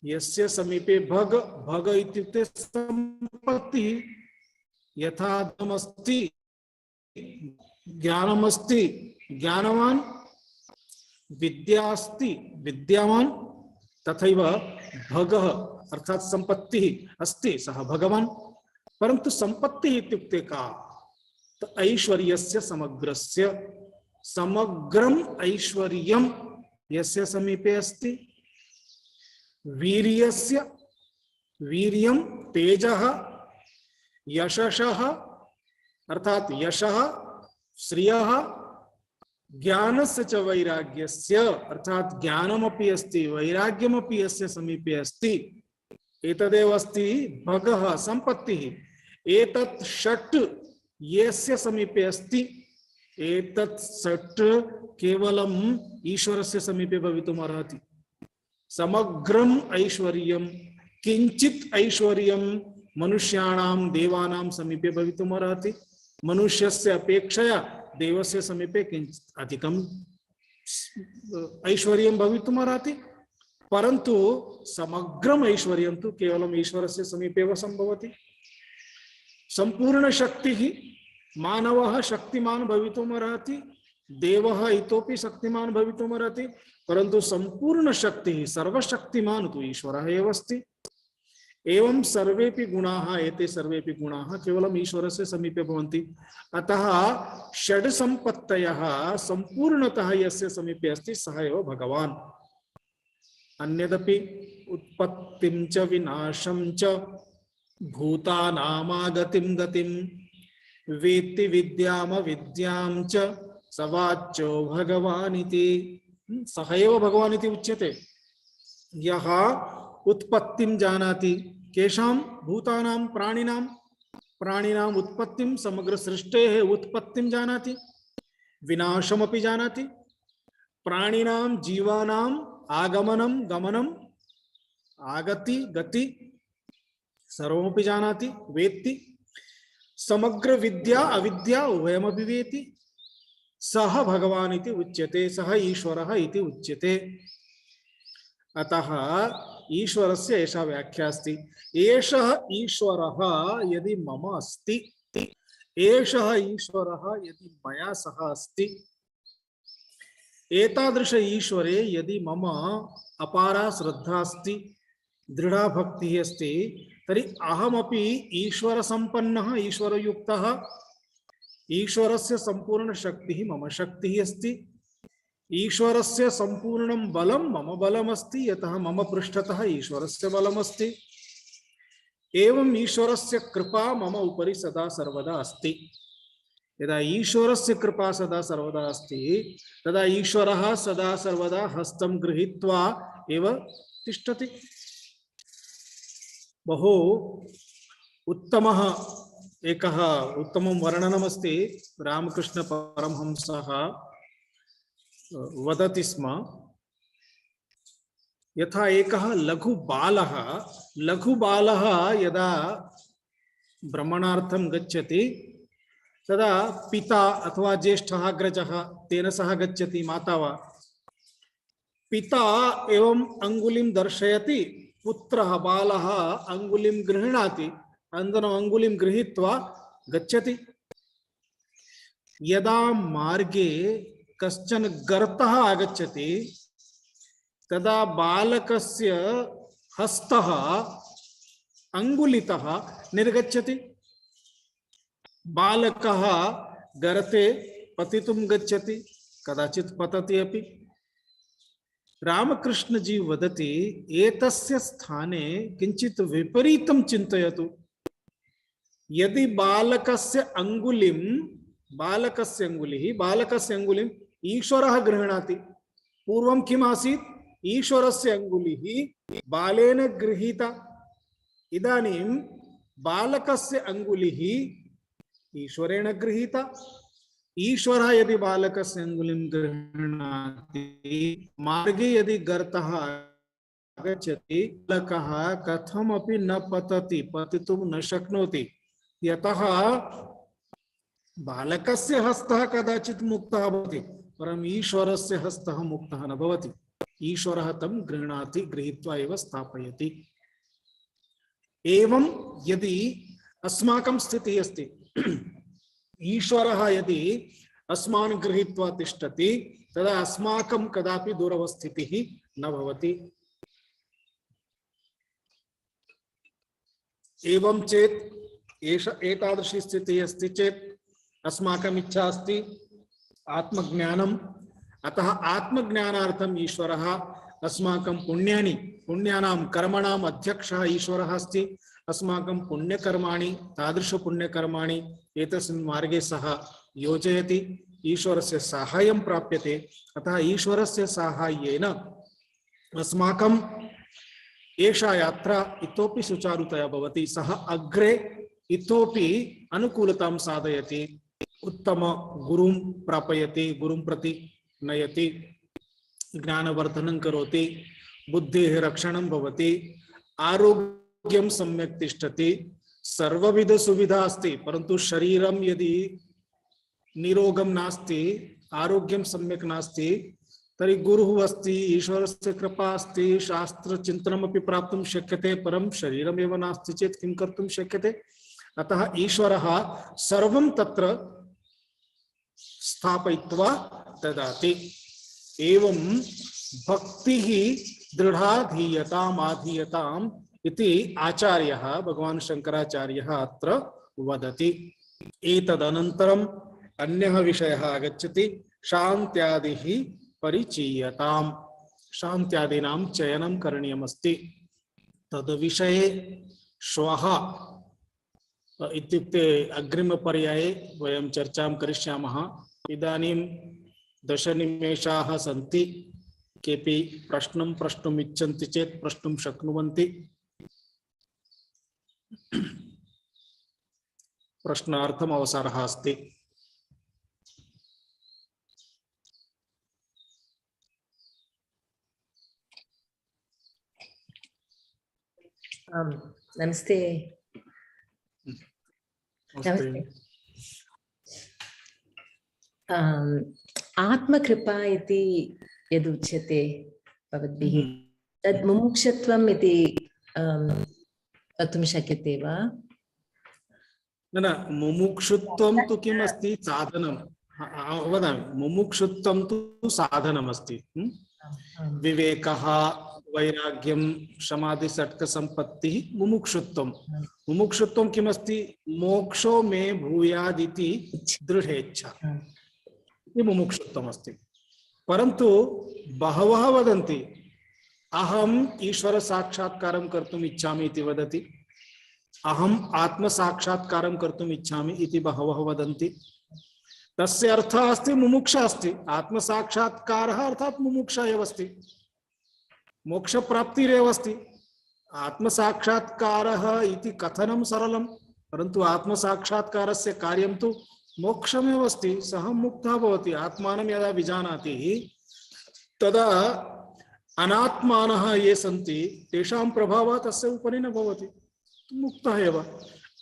यस्य समीपे भग इत्युक्ते सम्पत्तिः। यथा धनमस्ति, ज्ञानमस्ति, ज्ञानवान्, विद्या अस्ति, विद्यावान्, तथैव भगः अर्थात संपत्तिः अस्ति, सः भगवान्। परन्तु संपत्तिः इत्युक्ते का? तो ऐश्वर्यस्य समग्रस्य, समग्रम् ऐश्वर्यं यस्य समीपे अस्ति, वीर्यस्य, वीर्यं तेजः, यशसः अर्थात यशः, श्रियः, ज्ञानस्य च वैराग्यस्य अर्थात ज्ञानमपि अस्ति, वैराग्यमपि यस्य समीपे अस्ति, एतदेव अस्ति भगः, संपत्तिः। एतत् षट् यस्य समीपे अस्ति, एतत् षट् केवलम् ईश्वरस्य समीपे भवितुम् अर्हति। समग्रम् ऐश्वर्यं, किंचित् ऐश्वर्यं मनुष्याणां देवानां समीपे भवितुम् अर्हति। मनुष्यस्य अपेक्षया देवस्य समीपे किंचित् अधिकं ऐश्वर्यं भवितुम् अर्हति। परन्तु समग्रम् ऐश्वर्यं तु केवलम् ईश्वरस्य समीपे एव सम्भवति। सम्पूर्ण शक्तिः मानवः शक्तिमान् भवितुम् अर्हति देवः इतोपि शक्तिमान् भवितुमर्हति, परन्तु संपूर्ण शक्तिः सर्वशक्तिमान् तु ईश्वरः एव अस्ति। एवं सर्वेपि गुणाः, एते सर्वेपि गुणाः केवलम् ईश्वरस्य समीपे भवन्ति। अतः षड् सम्पत्तयः संपूर्णतः यस्य समीपे अस्ति सः एव भगवान्। अन्यदपि उत्पत्तिं च विनाशं च भूतानामागतिं गतिं वेत्ति विद्यामविद्यां च स वाच्यो भगवान् इति। सः एव भगवान् इति उच्यते। यः उत्पत्तिं जानाति, केषां? भूतानां, प्राणिनां उत्पत्तिं, समग्र सृष्टेः उत्पत्तिं जानाति, विनाशमपि जानाति, प्राणिनां जीवानाम् आगमनं गमनं, आगति गति सर्वमपि जानाति, वेत्ति। समग्र विद्या अविद्या उभयमपि वेत्ति। सः भगवान् इति उच्यते, सः ईश्वरः इति उच्यते। अतः ईश्वरस्य एषा व्याख्या अस्ति। एषः ईश्वरः यदि मम अस्ति, एषः ईश्वरः यदि मया सह अस्ति, एतादृश ईश्वरे यदि मम अपारा श्रद्धा अस्ति, दृढ़ा भक्तिः अस्ति, तर्हि अहमपि ईश्वर संपन्नः, ईश्वरयुक्तः। ईश्वरस्य संपूर्ण शक्तिः मम शक्तिः अस्ति। ईश्वरस्य संपूर्णं बलं मम बलमस्ति, यतः मम पृष्ठतः ईश्वरस्य बलमस्ति। एवं ईश्वरस्य कृपा मम उपरि सदा सर्वदा अस्ति। यदा ईश्वरस्य कृपा सदा सर्वदा अस्ति, तदा ईश्वरः सदा सर्वदा हस्तं गृहीत्वा एव तिष्ठति। बहु उत्तमः एकः उत्तमं वर्णनमस्ति। रामकृष्ण परमहंसः वदति स्म, यथा एकः लघुबालः यदा भ्रमणार्थं गच्छति, तदा पिता अथवा ज्येष्ठः अग्रजः तेन सह गच्छति, माता वा। पिता एवं अंगुलिं दर्शयति, पुत्रः बालः अंगुलिं गृह्णाति, अनन्तरम् अंगुलिं गृहीत्वा गच्छति। यदा मार्गे कश्चन गर्तः आगच्छति, तदा बालकस्य हस्तः अंगुलितः निर्गच्छति। बालकः गर्ते पतितुं गच्छति, कदाचित् पतति अपि। रामकृष्ण जी वदति, एतस्य स्थाने किंचित् विपरीतं चिन्तयतु। यदि बालकस्य अंगुलिं ईश्वरः गृह्णाति, पूर्वं किम् आसीत्? ईश्वरस्य अंगुलिः बालेन गृहीता। इदानीं बालकस्य अंगुलिः ईश्वरेण गृहीता। ईश्वरः यदि बालकस्य अंगुलिं गृह्णाति, मार्गे यदि गर्तः आगच्छति, बालकः कथमपि न पतति, पतितुं न शक्नोति, यतः बालकस्य हस्तः कदाचित् मुक्तः भवति, परम् ईश्वरस्य हस्तः मुक्तः न भवति। ईश्वरः तं गृह्णाति, गृहीत्वा एव स्थापयति। एवं यदि अस्माकं स्थितिः अस्ति, ईश्वरः यदि अस्मान् गृहीत्वा तिष्ठति, तदा अस्माकं कदापि दुरवस्थितिः न भवति। एवं चेत् एतादृशी स्थितिः अस्ति चेत् अस्माकम् इच्छा अस्ति आत्मज्ञानम्। अतः आत्मज्ञानार्थम् ईश्वरः अस्माकं पुण्यानां कर्मणाम् अध्यक्षः ईश्वरः अस्ति। अस्माकं पुण्यकर्माणि, तादृशपुण्यकर्माणि एतस्मिन् मार्गे सः योजयति, ईश्वरस्य साहाय्यं प्राप्यते। अतः ईश्वरस्य साहाय्येन अस्माकं एषा यात्रा इतोपि सुचारुतया भवति। सः अग्रे इतोपि अनुकूलतां साधयति, उत्तम गुरुं प्रापयति, गुरुं प्रति नयति, ज्ञानवर्धनं करोति, बुद्धेः रक्षणं भवति, आरोग्यं सम्यक् तिष्ठति, सर्वविध सुविधा अस्ति। परन्तु शरीरं यदि निरोगं नास्ति, आरोग्यं सम्यक् नास्ति, तर्हि गुरुः अस्ति, ईश्वरस्य कृपा अस्ति, शास्त्रचिन्तनमपि प्राप्तुं शक्यते, परं शरीरमेव नास्ति चेत् किं कर्तुं शक्यते? अतः ईश्वरः सर्वं तत्र स्थापयित्वा ददाति। एवं भक्तिः दृढ़ा धीयताम् आधीयताम् इति आचार्यः भगवान् शङ्कराचार्यः अत्र वदति। एतदनन्तरम् अन्यः विषयः आगच्छति, शान्त्यादिः परिचीयताम्। शान्त्यादीनां चयनं करणीयमस्ति। तद्विषये श्वः इत्युक्ते अग्रिमपर्याये वयं चर्चां करिष्यामः। इदानीं 10 निमेषाः सन्ति। केऽपि प्रश्नं प्रष्टुम् इच्छन्ति चेत् प्रष्टुं शक्नुवन्ति। प्रश्नार्थम् अवसरः अस्ति। नमस्ते। नमस्ते। आत्मकृपा इति यदुच्यते भवद्भिः, तद् मुमुक्षत्वम् इति वक्तुं शक्यते वा? न, मुमुक्षुत्वं तु किम् अस्ति? साधनं। वदामि, मुमुक्षुत्वं तु साधनमस्ति। विवेकः, वैराग्यं, समाधि षट्क संपत्तिः मुमुक्षुत्वं। मुमुक्षुत्वं किमस्ति? मोक्षो मे भूयादिति दृढेच्छा, ये मुमुक्षुत्वम् अस्ति। परन्तु बहवः वदन्ति अहम् ईश्वर साक्षात्कारं कर्तुम् इच्छामि इति वदति, अहम् आत्म साक्षात्कारं कर्तुम् इच्छामि इति बहवः वदन्ति। तस्य अर्थः अस्ति मुमुक्षा अस्ति। आत्म साक्षात्कारः अर्थात् मुमुक्षा एव अस्ति, मोक्ष प्राप्तिरेव अस्ति। आत्म साक्षात्कारः इति कथनं सरलं, परन्तु आत्म साक्षात्कारस्य कार्यं तु मोक्षमेव अस्ति। सः मुक्तः भवति। आत्मानं यदा विजानाति तदा अनात्मानः ये सन्ति तेषां प्रभावः तस्य उपरि न भवति, मुक्तः एव।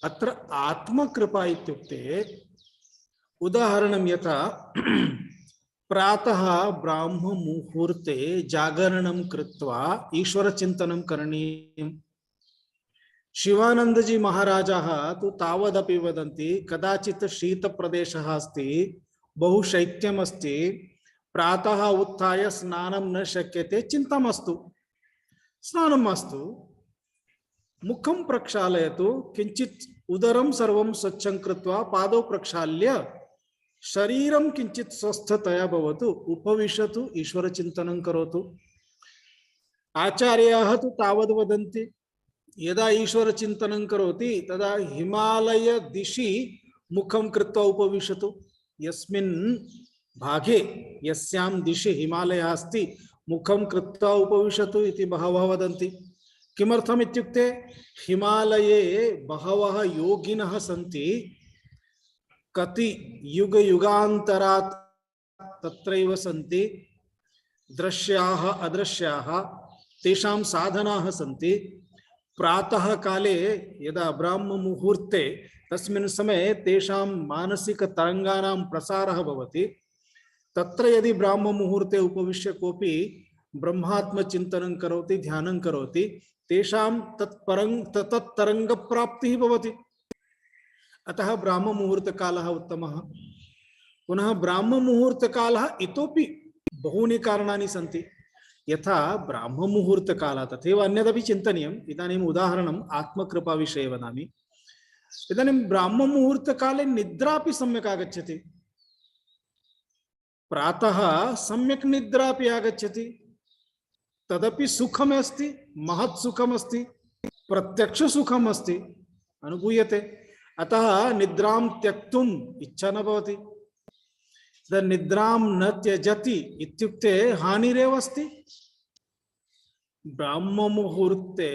अत्र आत्मकृपा इत्युक्ते उदाहरणं यथा प्रातः ब्राह्म मुहूर्ते जागरणं कृत्वा ईश्वर चिन्तनं करणीयम्। शिवानंदजी महाराजः तु तावदपि वदन्ति, कदाचित् शीतप्रदेशः अस्ति, बहु शैत्यमस्ति, प्रातः उत्थाय स्नानं न शक्यते, चिन्ता मास्तु, स्नानं मास्तु, मुखं प्रक्षालयतु, किञ्चित् उदरं सर्वं स्वच्छं कृत्वा पादौ प्रक्षाल्य शरीरं किञ्चित् स्वस्थतया भवतु, उपविशतु, ईश्वर चिन्तनं करोतु। आचार्याः तु तावद् वदन्ति, यदा ईश्वर चिन्तनं करोति तदा हिमालय दिशि मुखं कृत्वा उपविशतु। यस्मिन् भागे, यस्यां दिशि हिमालयः अस्ति, मुखं कृत्वा उपविशतु इति बहवः वदन्ति। किमर्थम् इत्युक्ते हिमालये बहवः योगिनः सन्ति, कति युग युगान्तरात् तत्रैव सन्ति, दृश्याः अदृश्याः, तेषां साधनाः सन्ति। प्रातः काले यदा ब्राह्म मुहूर्ते तस्मिन् समये तेषां मानसिक तरङ्गानां प्रसारः भवति। तत्र यदि ब्राह्म मुहूर्ते उपविश्य कोऽपि ब्रह्मात्म चिन्तनं करोति, ध्यानं करोति, तेषां तत्तरङ्ग प्राप्तिः भवति। अतः ब्राह्म मुहूर्त कालः उत्तमः। पुनः ब्राह्म मुहूर्त कालः इतोपि बहूनि कारणानि सन्ति। यथा ब्राह्म मुहूर्त कालः तथैव अन्यदपि चिन्तनीयम्। इदानीम् उदाहरणम् आत्मकृपा विषये वदामि। इदानीं ब्राह्म मुहूर्त काले निद्रापि सम्यक् आगच्छति, प्रातः सम्यक् निद्रापि आगच्छति, तदपि सुखम् अस्ति, महत् सुखम् अस्ति, प्रत्यक्ष सुखम् अस्ति, अनुभूयते। अतः निद्रां त्यक्तुम् इच्छा न भवति। निद्रां न त्यजति इत्युक्ते हानिरेव अस्ति। ब्राह्म मुहूर्ते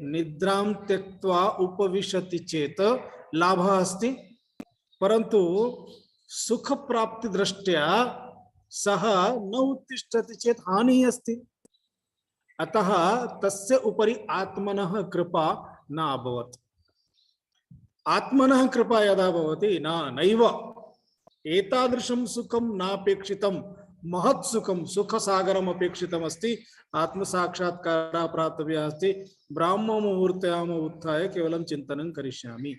निद्रां त्यक्त्वा उपविशति चेत् लाभः अस्ति, परन्तु सुख प्राप्ति दृष्ट्या सः न उत्तिष्ठति चेत् हानिः अस्ति। अतः तस्य उपरि आत्मनः कृपा न अभवत्। आत्मनः कृपा यदा भवति नैव एतादृशं सुखं नापेक्षितं, महत् सुखं, सुखसागरम् अपेक्षितम् अस्ति, आत्मसाक्षात्कारः प्राप्तव्यः अस्ति। ब्राह्म मुहूर्त्याम् उत्थाय केवलं चिन्तनं करिष्यामि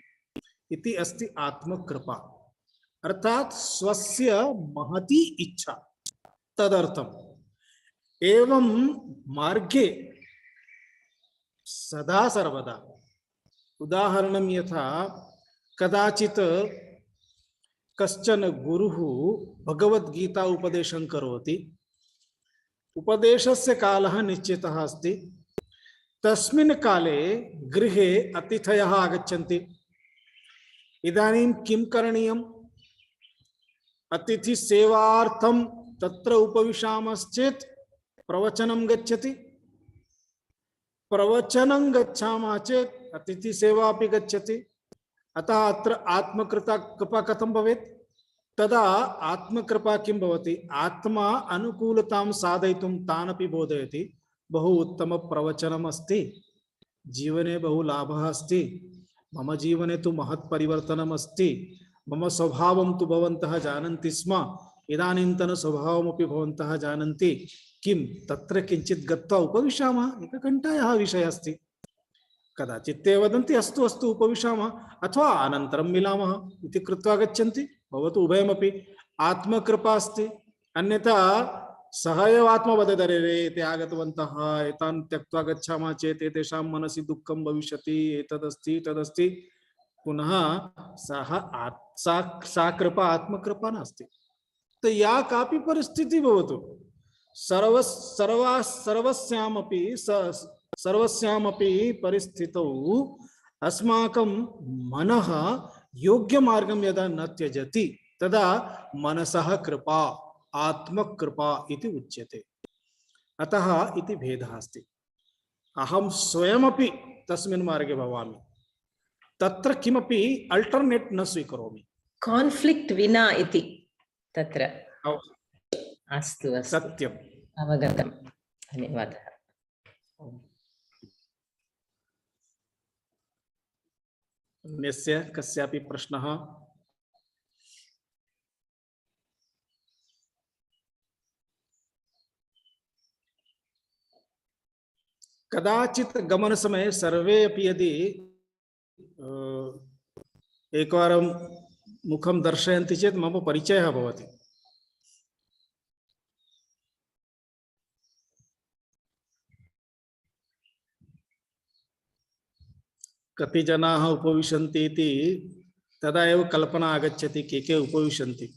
इति अस्ति आत्मकृपा। अर्थात स्वस्य महती इच्छा तदर्थम। एवं मार्गे सदा सर्वदा, उदाहरणं यथा कदाचित् कश्चन गुरुः भगवद्गीता उपदेशं करोति, उपदेशस्य कालः निश्चितः अस्ति, तस्मिन् काले गृहे अतिथयः आगच्छन्ति। इदानीं किं करणीयम्? अतिथि सेवार्थं तत्र उपविशामश्चेत् प्रवचनं गच्छति, प्रवचनं गच्छामः चेत् अतिथि सेवा अपि गच्छति। अतः अत्र आत्मकृता कृपा कथं भवेत्? तदा आत्मकृपा किं भवति? आत्मा अनुकूलतां साधयितुं तानपि बोधयति, बहु उत्तम प्रवचनम् अस्ति, जीवने बहु लाभः अस्ति, मम जीवने तु महत् परिवर्तनम् अस्ति, मम स्वभावं तु भवन्तः जानन्ति स्म, इदानीन्तन स्वभावमपि भवन्तः जानन्ति, किं तत्र किञ्चित् गत्वा उपविशामः, एकघण्टायाः विषयः अस्ति। कदाचित् ते वदन्ति अस्तु अस्तु उपविशामः, अथवा अनन्तरं मिलामः इति कृत्वा गच्छन्ति। भवतु उभयमपि आत्मकृपा अस्ति। अन्यथा सः एव आत्मा वदति, अरे रे ते आगतवन्तः, एतान् त्यक्त्वा गच्छामः चेत् एतेषां मनसि दुःखं भविष्यति, एतदस्ति तदस्ति। पुनः सा कृपा आत्मकृपा नास्ति। तो या कापि परिस्थितिः भवतु, सर्वस्यामपि परिस्थितौ अस्माकं मनः योग्यमार्गं यदा न त्यजति तदा मनसः कृपा आत्मकृपा इति उच्यते। अतः इति भेदः अस्ति। अहं स्वयमपि तस्मिन् मार्गे भवामि, तत्र किमपि अल्टर्नेट् न स्वीकरोमि। कान्फ्लिक्ट् विना इति तत्र। अस्तु अस्तु, सत्यम्, अवगतं, धन्यवादः। अन्यस्य कस्यापि प्रश्नः? कदाचित् गमनसमये सर्वे अपि यदि एकवारं मुखं दर्शयन्ति चेत् मम परिचयः भवति। कति जनाः उपविशन्ति इति तदा एव कल्पना आगच्छति के उपविशन्ति।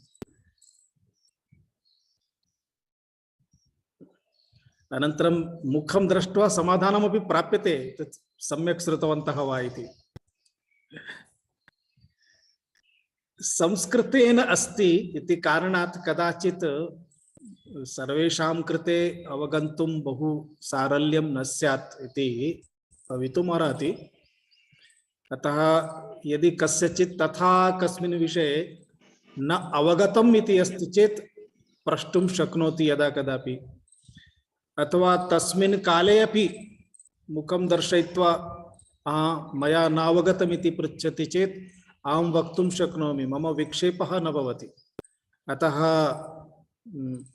अनन्तरं मुखं दृष्ट्वा समाधानमपि प्राप्यते, तत् सम्यक् श्रुतवन्तः वा इति। संस्कृतेन अस्ति इति कारणात् कदाचित् सर्वेषां कृते अवगन्तुं बहु सारल्यं न स्यात् इति भवितुमर्हति। अतः यदि कस्यचित् तथा कस्मिन् विषये न अवगतम् इति अस्ति चेत् प्रष्टुं शक्नोति यदा कदापि, अथवा तस्मिन् काले अपि मुखं दर्शयित्वा मया नावगतम् इति पृच्छति चेत् अहं वक्तुं शक्नोमि, मम विक्षेपः न भवति। अतः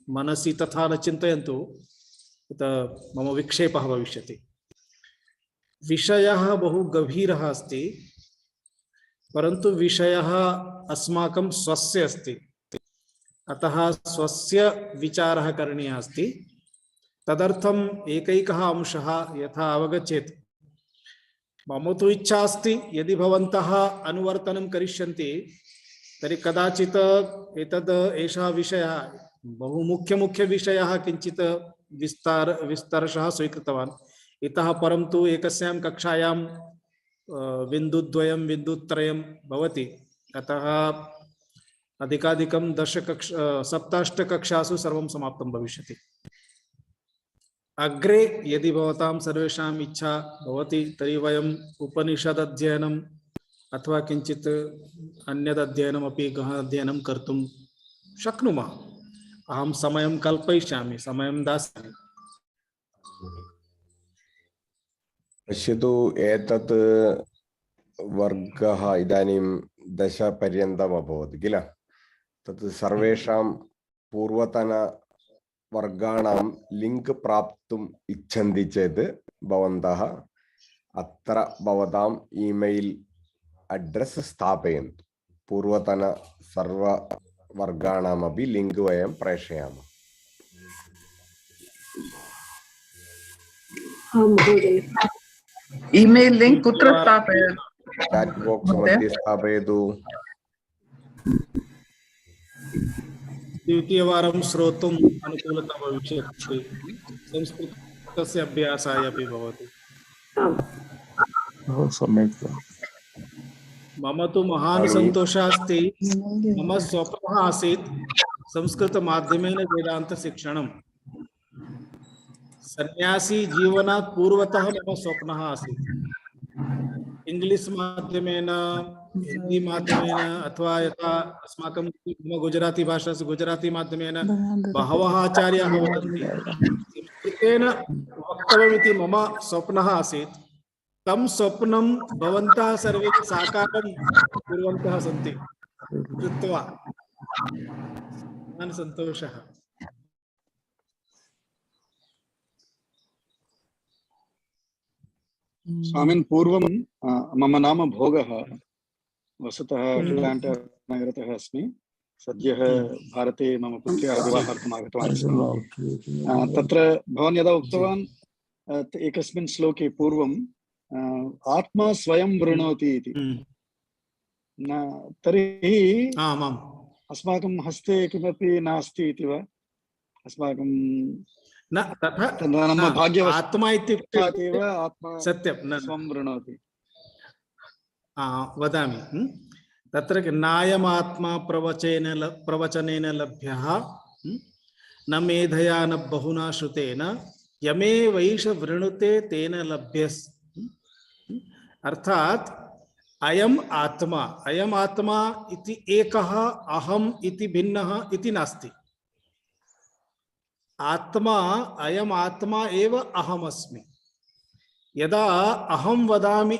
मनसि तथा न चिन्तयन्तु, मम विक्षेपः भविष्यति। विषयः बहु गभीरः अस्ति, परन्तु विषयः अस्माकं स्वस्य अस्ति, अतः स्वस्य विचारः करणीयः अस्ति। तदर्थम् एकैकः अंशः यथा अवगच्छेत्। मम तु इच्छा अस्ति, यदि भवन्तः अनुवर्तनं करिष्यन्ति तर्हि कदाचित् एषः विषयः बहु मुख्यविषयः किञ्चित् विस्तरशः स्वीकृतवान्। इतः परं तु एकस्यां कक्षायां बिन्दुद्वयं बिन्दुत्रयं भवति, अतः अधिकाधिकं 7-8 कक्षासु सर्वं समाप्तं भविष्यति। अग्रे यदि भवतां सर्वेषाम् इच्छा भवति तर्हि वयम् उपनिषदध्ययनम् अथवा किञ्चित् अन्यदध्ययनमपि गहनाध्ययनं कर्तुं शक्नुमः। अहं समयं कल्पयिष्यामि, समयं दास्यामि। पश्यतु, एतत् वर्गः इदानीं 10 पर्यन्तम् अभवत् किल? तत् सर्वेषां पूर्वतनवर्गाणां लिङ्क् प्राप्तुम् इच्छन्ति चेत् भवन्तः अत्र भवताम् ईमेल् अड्रेस् स्थापयन्तु। पूर्वतन सर्ववर्गाणामपि लिङ्क् वयं प्रेषयामः। ईमेल लिंक कुत्र स्थापयेत्? चाट् बाक्स् मध्ये स्थापयतु। द्वितीयवारं श्रोतुम् अनुकूलता भविष्यति, संस्कृतस्य अभ्यासाय अपि भवति। सम्यक्। मम तु महान् सन्तोषः अस्ति। मम स्वप्नः आसीत् संस्कृतमाध्यमेन वेदान्तशिक्षणम्। सन्यासी जीवनात् पूर्वतः मम स्वप्नः आसीत्। इंग्लिश माध्यमेन, हिंदी माध्यमेन अथवा यथा अस्माकं गुजराती भाषा गुजराती माध्यमेन बहवः आचार्याः वदन्ति संस्कृतेन वक्तव्यमिति मम स्वप्नः आसीत्। तं स्वप्नं भवन्तः सर्वे साकारं कुर्वन्तः सन्ति। कृत्वा महान् सन्तोषः। स्वामिन् पूर्वं मम नाम भोगः, वस्तुतः अटलाण्टा नगरतः अस्मि। सद्यः भारते मम पुत्र्याः विवाहार्थम् आगतवान् अस्मि। तत्र भवान् यदा उक्तवान् एकस्मिन् श्लोके पूर्वं आत्मा स्वयं वृणोति इति, तर्हि अस्माकं हस्ते किमपि नास्ति इति वा? अस्माकं न तथा आत्मा इत्युक्ते आत्मा सत्यं न स्वं वृणोति। वदामि। तत्र नायमात्मा प्रवचनेन लभ्यः, न मेधया न बहुना श्रुतेन, यमे वैष वृणुते तेन लभ्यस्। अर्थात अयम आत्मा इति एकः अहम इति भिन्नः इति नास्ति। आत्मा अयम आत्मा एव अहमस्मि। यदा अहम वदामि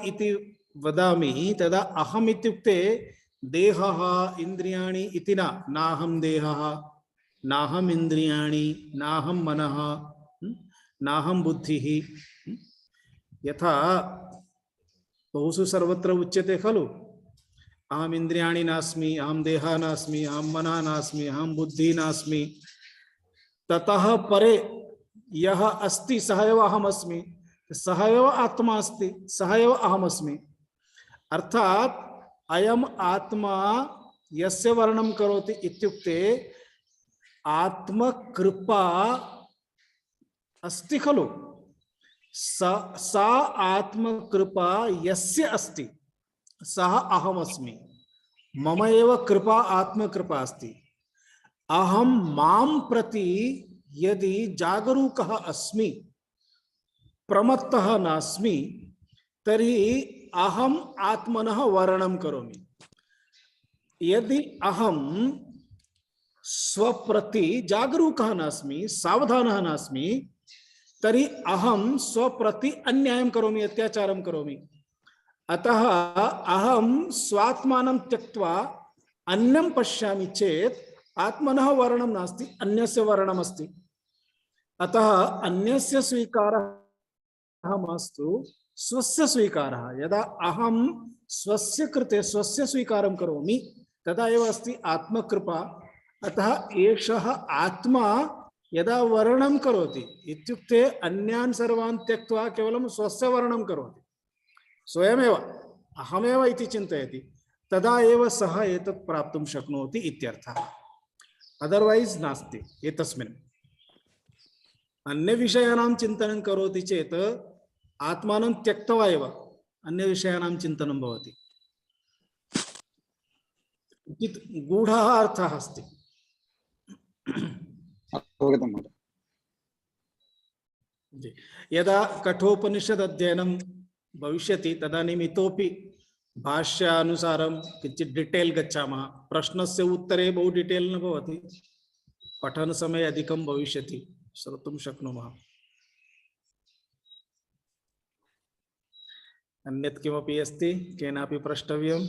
तदा अहम इत्युक्ते देहः इंद्रियाणि इति नाहं देहः, नाहं इंद्रियाणि, नाहं मनः, नाहं बुद्धिः। यथा बहुषु सर्वत्र उच्यते खलु, अहम इंद्रियाणि नास्मि, अहम देहः नास्मि, अहम मनः नास्मि, अहम बुद्धिः नास्मि। ततः परे यः अस्ति सः एव अहमस्मि, सः एव आत्मा अस्ति, सः एव अहमस्मि। अर्थात अयम आत्मा यस्य वर्णनं करोति इत्युक्ते आत्मकृपा अस्ति खलु, सा आत्मकृपा यस्य अस्ति सः अहमस्मि। मम एव कृपा आत्मकृपा अस्ति। अहम मां प्रति यदि जागरूकः अस्मि, प्रमत्तः नास्मि, तर्हि अहम आत्मनः वर्णनं करोमि। यदि अहम स्वप्रति जागरूकः नास्मि, सावधानः नास्मि, तर्हि अहम स्वप्रति अन्यायं करोमि, अत्याचारं करोमि। अतः अहम स्वात्मानं त्यक्त्वा अन्यं पश्यामि चेत् आत्मनः वर्णं नास्ति, अन्यस्य वर्णमस्ति। अतः अन्यस्य स्वीकारः मास्तु, स्वस्य स्वीकारः। यदा अहं स्वस्य कृते स्वस्य स्वीकारं करोमि तदा एव अस्ति आत्मकृपा। अतः एषः आत्मा यदा वर्णं करोति इत्युक्ते अन्यान् सर्वान् त्यक्त्वा केवलं स्वस्य वर्णं करोति, स्वयमेव अहमेव इति चिन्तयति, तदा एव सः एतत् प्राप्तुं शक्नोति इत्यर्थः। अदरवाइज नास्ति। एतस्मिन् अन्य विषयाणां चिन्तनं करोति चेत् आत्मानं त्यक्त्वा एव अन्य विषयाणां चिन्तनं भवति। किञ्चित् गूढः अर्थः अस्ति। यदा कठोपनिषद अध्ययनं भविष्यति तदानीम् इतोपि भाष्यानुसारं किञ्चित् डिटेल गच्छामः। प्रश्नस्य उत्तरे बहु डिटेल न भवति, पठनसमये अधिकं भविष्यति, श्रोतुं शक्नुमः। अन्यत् किमपि अस्ति केनापि प्रष्टव्यम्?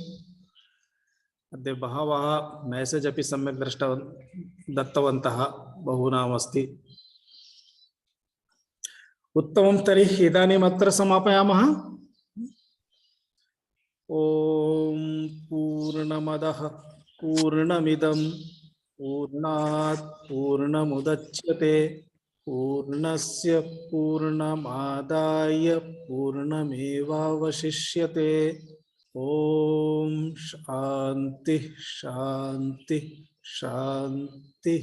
अद्य बहवः मेसेज अपि सम्यक् दत्तवन्तः, बहूनामस्ति। उत्तमं, तर्हि इदानीम् अत्र समापयामः। ओम पूर्ण पूर्णमदः पूर्णमिदं पूर्णात् पूर्णमुदच्यते पूर्णस्य पूर्णमादाय पूर्णमेवावशिष्यते। ओम शांति शांति शांति।